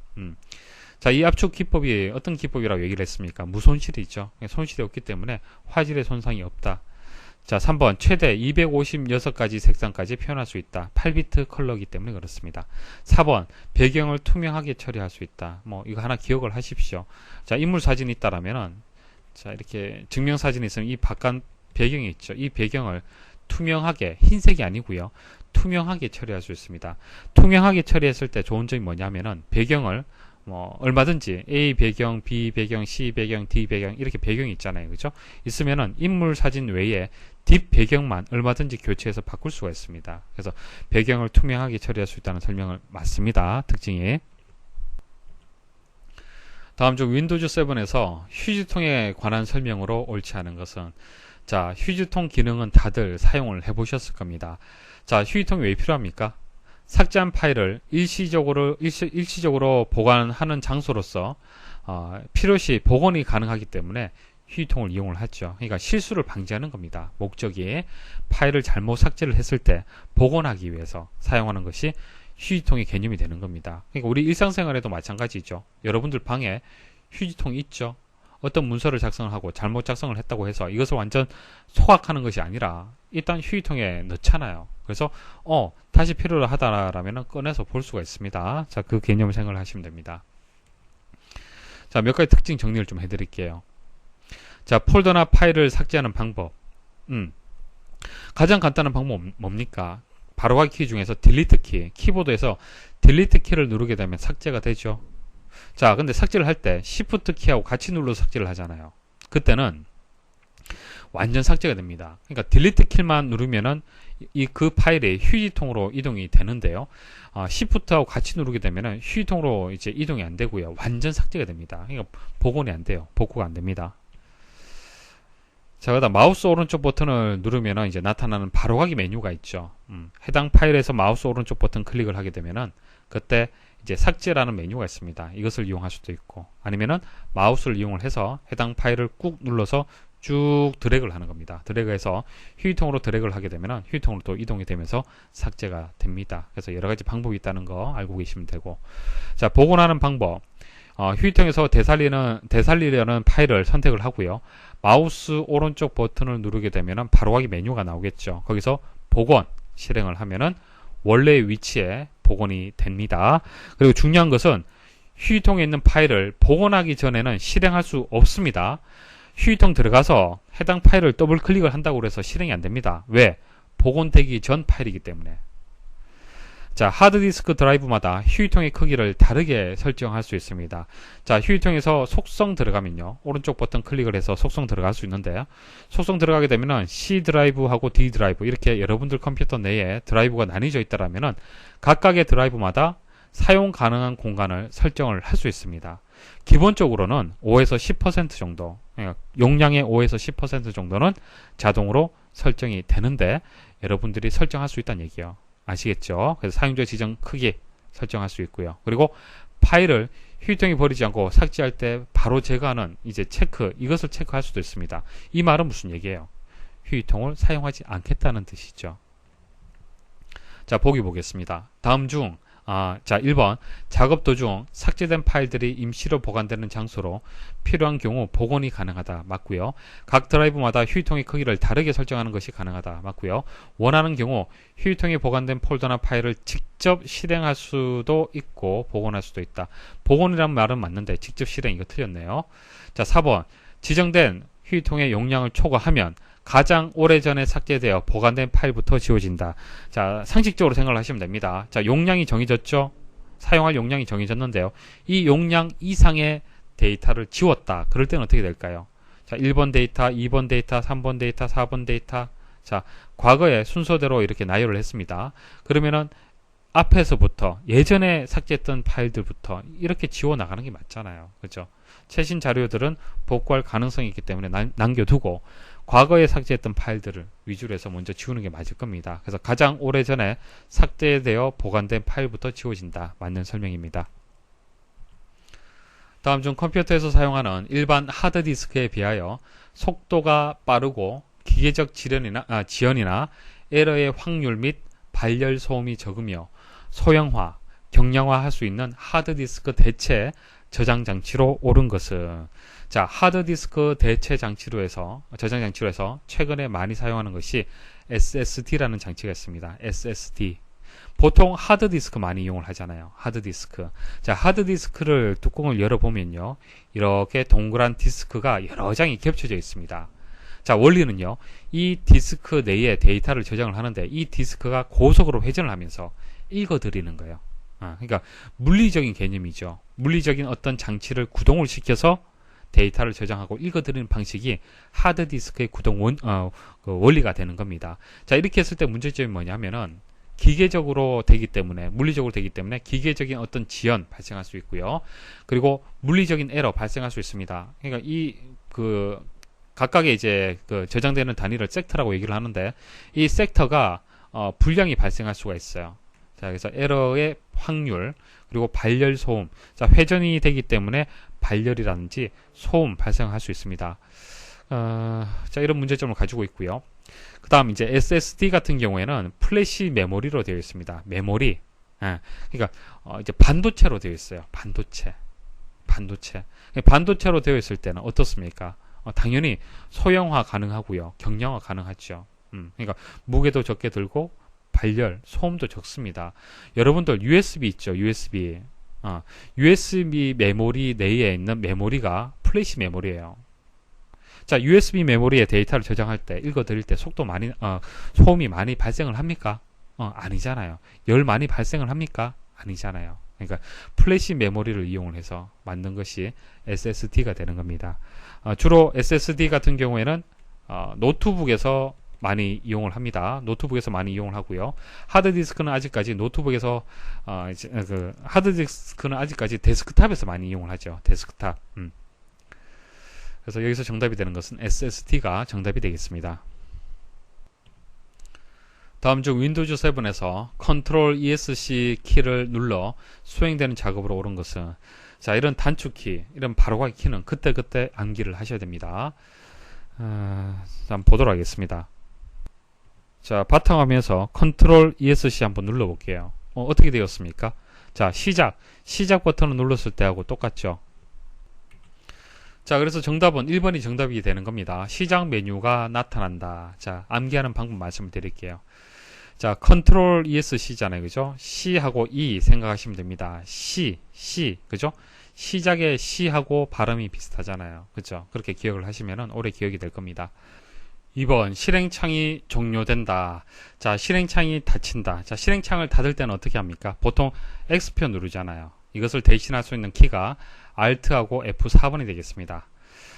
자, 이 압축 기법이 어떤 기법이라고 얘기를 했습니까? 무손실이죠. 손실이 없기 때문에 화질의 손상이 없다. 자, 3번 최대 256가지 색상까지 표현할 수 있다. 8비트 컬러이기 때문에 그렇습니다. 4번 배경을 투명하게 처리할 수 있다. 뭐 이거 하나 기억을 하십시오. 자, 인물 사진이 있다라면은 자, 이렇게 증명사진이 있으면 이 바깥 배경이 있죠. 이 배경을 투명하게 흰색이 아니고요. 투명하게 처리할 수 있습니다. 투명하게 처리했을 때 좋은 점이 뭐냐면은 배경을 뭐 얼마든지 A 배경, B 배경, C 배경, D 배경 이렇게 배경이 있잖아요. 그죠? 있으면은 인물 사진 외에 뒷 배경만 얼마든지 교체해서 바꿀 수가 있습니다. 그래서 배경을 투명하게 처리할 수 있다는 설명을 맞습니다. 특징이. 다음 중 윈도우즈 7에서 휴지통에 관한 설명으로 옳지 않은 것은 자, 휴지통 기능은 다들 사용을 해보셨을 겁니다. 자, 휴지통이 왜 필요합니까? 삭제한 파일을 일시적으로 보관하는 장소로서 필요시 복원이 가능하기 때문에 휴지통을 이용을 하죠. 그러니까 실수를 방지하는 겁니다. 목적이 파일을 잘못 삭제를 했을 때 복원하기 위해서 사용하는 것이 휴지통의 개념이 되는 겁니다. 그러니까 우리 일상생활에도 마찬가지죠. 여러분들 방에 휴지통이 있죠. 어떤 문서를 작성을 하고 잘못 작성을 했다고 해서 이것을 완전 소각하는 것이 아니라 일단 휴지통에 넣잖아요. 그래서 다시 필요로 하다라면 꺼내서 볼 수가 있습니다. 자, 그 개념을 생각을 하시면 됩니다. 자, 몇 가지 특징 정리를 좀 해드릴게요. 자, 폴더나 파일을 삭제하는 방법. 가장 간단한 방법 뭡니까? 바로가기 키 중에서 딜리트 키, 키보드에서 딜리트 키를 누르게 되면 삭제가 되죠. 자, 근데 삭제를 할 때 Shift 키하고 같이 눌러서 삭제를 하잖아요. 그때는 완전 삭제가 됩니다. 그러니까 딜리트 키만 누르면은 그 파일이 휴지통으로 이동이 되는데요. Shift하고 같이 누르게 되면은 휴지통으로 이제 이동이 안 되고요. 완전 삭제가 됩니다. 그러니까 복원이 안 돼요. 복구가 안 됩니다. 자, 그다음 마우스 오른쪽 버튼을 누르면은 이제 나타나는 바로가기 메뉴가 있죠. 해당 파일에서 마우스 오른쪽 버튼 클릭을 하게 되면은 그때 이제 삭제라는 메뉴가 있습니다. 이것을 이용할 수도 있고, 아니면은 마우스를 이용을 해서 해당 파일을 꾹 눌러서 쭉 드래그를 하는 겁니다. 드래그해서 휴지통으로 드래그를 하게 되면은 휴지통으로 또 이동이 되면서 삭제가 됩니다. 그래서 여러 가지 방법이 있다는 거 알고 계시면 되고, 자, 복원하는 방법. 휴지통에서 되살리려는 파일을 선택을 하고요. 마우스 오른쪽 버튼을 누르게 되면은 바로가기 메뉴가 나오겠죠. 거기서 복원 실행을 하면은 원래의 위치에 복원이 됩니다. 그리고 중요한 것은 휴지통에 있는 파일을 복원하기 전에는 실행할 수 없습니다. 휴지통 들어가서 해당 파일을 더블 클릭을 한다고 해서 실행이 안 됩니다. 왜? 복원되기 전 파일이기 때문에. 자, 하드디스크 드라이브마다 휴지통의 크기를 다르게 설정할 수 있습니다. 자, 휴지통에서 속성 들어가면요, 오른쪽 버튼 클릭을 해서 속성 들어갈 수 있는데요, 속성 들어가게 되면은 C 드라이브하고 D 드라이브, 이렇게 여러분들 컴퓨터 내에 드라이브가 나뉘어져 있다라면은 각각의 드라이브마다 사용 가능한 공간을 설정을 할 수 있습니다. 기본적으로는 5에서 10% 정도, 그러니까 용량의 5에서 10% 정도는 자동으로 설정이 되는데 여러분들이 설정할 수 있다는 얘기예요. 아시겠죠? 그래서 사용자 지정 크기 설정할 수 있고요. 그리고 파일을 휴지통에 버리지 않고 삭제할 때 바로 제거하는 이제 체크, 이것을 체크할 수도 있습니다. 이 말은 무슨 얘기예요? 휴지통을 사용하지 않겠다는 뜻이죠. 자, 보기 보겠습니다. 다음 중 자, 1번 작업 도중 삭제된 파일들이 임시로 보관되는 장소로 필요한 경우 복원이 가능하다. 맞고요. 각 드라이브마다 휴지통의 크기를 다르게 설정하는 것이 가능하다. 맞고요. 원하는 경우 휴지통에 보관된 폴더나 파일을 직접 실행할 수도 있고 복원할 수도 있다. 복원이란 말은 맞는데 직접 실행, 이거 틀렸네요. 자, 4번 지정된 휴지통의 용량을 초과하면 가장 오래전에 삭제되어 보관된 파일부터 지워진다. 자, 상식적으로 생각을 하시면 됩니다. 자, 용량이 정해졌죠? 사용할 용량이 정해졌는데요. 이 용량 이상의 데이터를 지웠다. 그럴 때는 어떻게 될까요? 자, 1번 데이터, 2번 데이터, 3번 데이터, 4번 데이터. 자, 과거에 순서대로 이렇게 나열을 했습니다. 그러면은 앞에서부터 예전에 삭제했던 파일들부터 이렇게 지워 나가는 게 맞잖아요. 그렇죠? 최신 자료들은 복구할 가능성이 있기 때문에 남겨두고 과거에 삭제했던 파일들을 위주로 해서 먼저 지우는 게 맞을 겁니다. 그래서 가장 오래전에 삭제되어 보관된 파일부터 지워진다. 맞는 설명입니다. 다음 중 컴퓨터에서 사용하는 일반 하드디스크에 비하여 속도가 빠르고 기계적 지연이나 에러의 확률 및 발열 소음이 적으며 소형화, 경량화할 수 있는 하드디스크 대체 저장 장치로 옳은 것은, 자, 하드디스크 대체 장치로 해서 저장 장치로 해서 최근에 많이 사용하는 것이 SSD라는 장치가 있습니다. SSD. 보통 하드디스크 많이 이용을 하잖아요. 하드디스크. 자, 하드디스크를 뚜껑을 열어보면요, 이렇게 동그란 디스크가 여러 장이 겹쳐져 있습니다. 자, 원리는요, 이 디스크 내에 데이터를 저장을 하는데 이 디스크가 고속으로 회전을 하면서 읽어드리는 거예요. 그러니까 물리적인 개념이죠. 물리적인 어떤 장치를 구동을 시켜서 데이터를 저장하고 읽어드리는 방식이 하드디스크의 구동 원리가 되는 겁니다. 자, 이렇게 했을 때 문제점이 뭐냐면은 기계적으로 되기 때문에, 물리적으로 되기 때문에 기계적인 어떤 지연 발생할 수 있고요. 그리고 물리적인 에러 발생할 수 있습니다. 그러니까 각각의 이제 저장되는 단위를 섹터라고 얘기를 하는데 이 섹터가 불량이 발생할 수가 있어요. 자, 그래서 에러의 확률, 그리고 발열 소음. 자, 회전이 되기 때문에 발열이라든지 소음 발생할 수 있습니다. 자, 이런 문제점을 가지고 있고요. 그 다음 이제 SSD 같은 경우에는 플래시 메모리로 되어 있습니다. 메모리. 그러니까 이제 반도체로 되어 있어요. 반도체로 되어 있을 때는 어떻습니까? 당연히 소형화 가능하고요. 경량화 가능하죠. 그러니까 무게도 적게 들고 발열, 소음도 적습니다. 여러분들 USB 있죠? USB. USB 메모리 내에 있는 메모리가 플래시 메모리예요. 자, USB 메모리에 데이터를 저장할 때, 읽어드릴 때 소음이 많이 발생을 합니까? 아니잖아요. 열 많이 발생을 합니까? 아니잖아요. 그러니까 플래시 메모리를 이용을 해서 만든 것이 SSD가 되는 겁니다. 주로 SSD 같은 경우에는 노트북에서 많이 이용을 합니다. 노트북에서 많이 이용을 하고요. 하드디스크는 아직까지 하드디스크는 아직까지 데스크탑에서 많이 이용을 하죠. 데스크탑. 그래서 여기서 정답이 되는 것은 SSD가 정답이 되겠습니다. 다음 중 윈도우즈 7에서 Ctrl ESC 키를 눌러 수행되는 작업으로 옳은 것은, 자, 이런 단축키, 이런 바로가기 키는 그때그때 암기를 하셔야 됩니다. 한번 보도록 하겠습니다. 자, 바탕화면에서 Ctrl ESC 한번 눌러볼게요. 어떻게 되었습니까? 자, 시작 버튼을 눌렀을 때하고 똑같죠. 자, 그래서 정답은 1번이 정답이 되는 겁니다. 시작 메뉴가 나타난다. 자, 암기하는 방법 말씀을 드릴게요. 자, Ctrl ESC잖아요. 그죠? C하고 E 생각하시면 됩니다. C, 그죠? 시작의 C하고 발음이 비슷하잖아요. 그죠? 그렇게 기억을 하시면 오래 기억이 될 겁니다. 2번, 실행창이 종료된다. 자, 실행창이 닫힌다. 자, 실행창을 닫을 때는 어떻게 합니까? 보통 X표 누르잖아요. 이것을 대신할 수 있는 키가 Alt하고 F4번이 되겠습니다.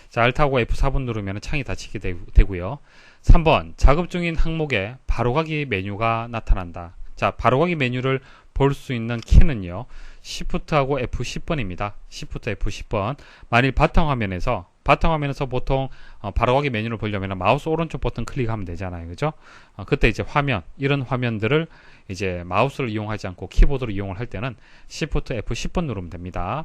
자, Alt하고 F4번 누르면 창이 닫히게 되고요. 3번, 작업 중인 항목에 바로가기 메뉴가 나타난다. 자, 바로가기 메뉴를 볼 수 있는 키는요, Shift하고 F10번입니다. Shift F10번. 만일 바탕화면에서 보통 바로가기 메뉴를 보려면 마우스 오른쪽 버튼 클릭하면 되잖아요. 그죠? 그때 이제 이런 화면들을 이제 마우스를 이용하지 않고 키보드로 이용을 할 때는 Shift F10번 누르면 됩니다.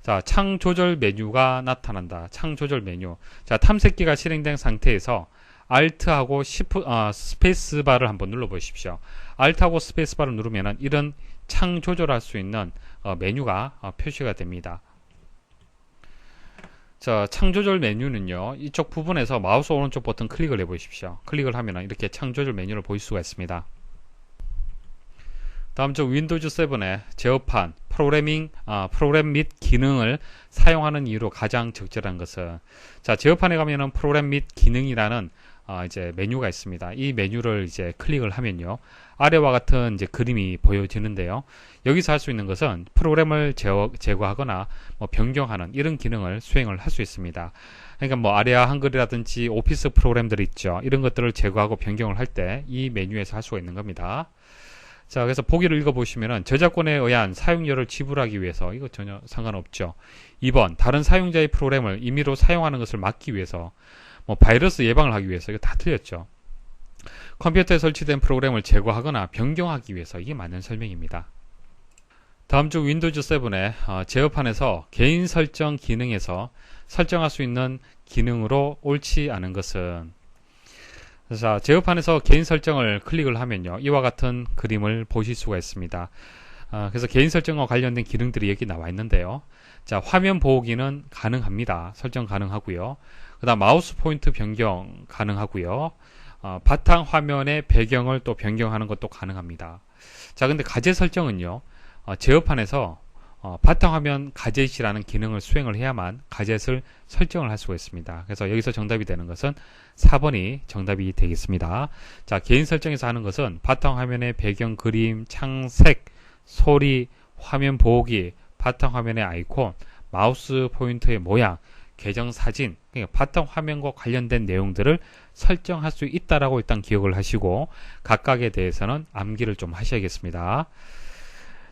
자, 창 조절 메뉴가 나타난다. 창 조절 메뉴. 자, 탐색기가 실행된 상태에서 Alt하고 스페이스바를 한번 눌러 보십시오. Alt하고 스페이스바를 누르면은 이런 창 조절할 수 있는 메뉴가 표시가 됩니다. 자, 창 조절 메뉴는요, 이쪽 부분에서 마우스 오른쪽 버튼 클릭을 해 보십시오. 클릭을 하면 이렇게 창 조절 메뉴를 볼 수가 있습니다. 다음 중 윈도우즈 7의 제어판, 프로그램 및 기능을 사용하는 이유로 가장 적절한 것은, 자, 제어판에 가면은 프로그램 및 기능이라는 이제 메뉴가 있습니다. 이 메뉴를 이제 클릭을 하면요, 아래와 같은 이제 그림이 보여지는데요. 여기서 할 수 있는 것은 프로그램을 제거하거나 뭐 변경하는 이런 기능을 수행을 할 수 있습니다. 그러니까 뭐 아리아 한글이라든지 오피스 프로그램들이 있죠. 이런 것들을 제거하고 변경을 할 때 이 메뉴에서 할 수가 있는 겁니다. 자, 그래서 보기를 읽어보시면은 저작권에 의한 사용료를 지불하기 위해서, 이거 전혀 상관없죠. 2번, 다른 사용자의 프로그램을 임의로 사용하는 것을 막기 위해서, 뭐 바이러스 예방을 하기 위해서, 이거 다 틀렸죠. 컴퓨터에 설치된 프로그램을 제거하거나 변경하기 위해서, 이게 맞는 설명입니다. 다음 중 윈도우즈 7의 제어판에서 개인 설정 기능에서 설정할 수 있는 기능으로 옳지 않은 것은, 자, 제어판에서 개인 설정을 클릭을 하면요, 이와 같은 그림을 보실 수가 있습니다. 그래서 개인 설정과 관련된 기능들이 여기 나와 있는데요. 자, 화면 보호기는 가능합니다. 설정 가능하고요. 그 다음 마우스 포인트 변경 가능하고요. 바탕 화면의 배경을 또 변경하는 것도 가능합니다. 자, 근데 가젯 설정은요, 제어판에서 바탕화면 가젯이라는 기능을 수행을 해야만 가젯을 설정을 할 수가 있습니다. 그래서 여기서 정답이 되는 것은 4번이 정답이 되겠습니다. 자, 개인 설정에서 하는 것은 바탕화면의 배경 그림, 창색, 소리, 화면 보호기, 바탕화면의 아이콘, 마우스 포인터의 모양, 계정 사진, 그러니까 바탕화면과 관련된 내용들을 설정할 수 있다라고 일단 기억을 하시고 각각에 대해서는 암기를 좀 하셔야겠습니다.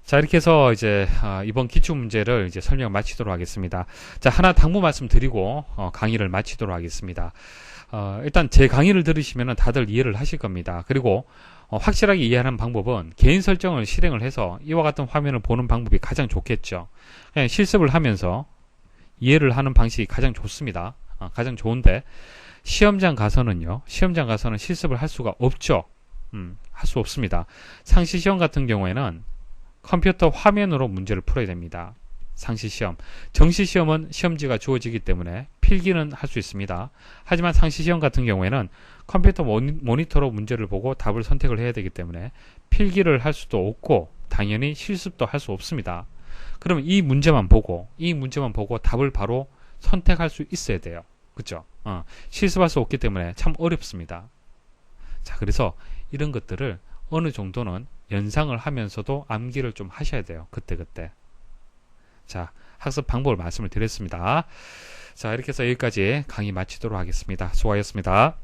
자, 이렇게 해서 이제 이번 기출 문제를 이제 설명 마치도록 하겠습니다. 자, 하나 당부 말씀드리고 강의를 마치도록 하겠습니다. 일단 제 강의를 들으시면 다들 이해를 하실 겁니다. 그리고 확실하게 이해하는 방법은 개인 설정을 실행을 해서 이와 같은 화면을 보는 방법이 가장 좋겠죠. 그냥 실습을 하면서 이해를 하는 방식이 가장 좋습니다. 가장 좋은데 시험장 가서는 실습을 할 수가 없죠. 할 수 없습니다. 상시시험 같은 경우에는 컴퓨터 화면으로 문제를 풀어야 됩니다. 상시시험. 정시시험은 시험지가 주어지기 때문에 필기는 할 수 있습니다. 하지만 상시시험 같은 경우에는 컴퓨터 모니터로 문제를 보고 답을 선택을 해야 되기 때문에 필기를 할 수도 없고 당연히 실습도 할 수 없습니다. 그러면 이 문제만 보고 답을 바로 선택할 수 있어야 돼요. 그렇죠? 실습할 수 없기 때문에 참 어렵습니다. 자, 그래서 이런 것들을 어느 정도는 연상을 하면서도 암기를 좀 하셔야 돼요. 그때그때. 자, 학습 방법을 말씀을 드렸습니다. 자, 이렇게 해서 여기까지 강의 마치도록 하겠습니다. 수고하셨습니다.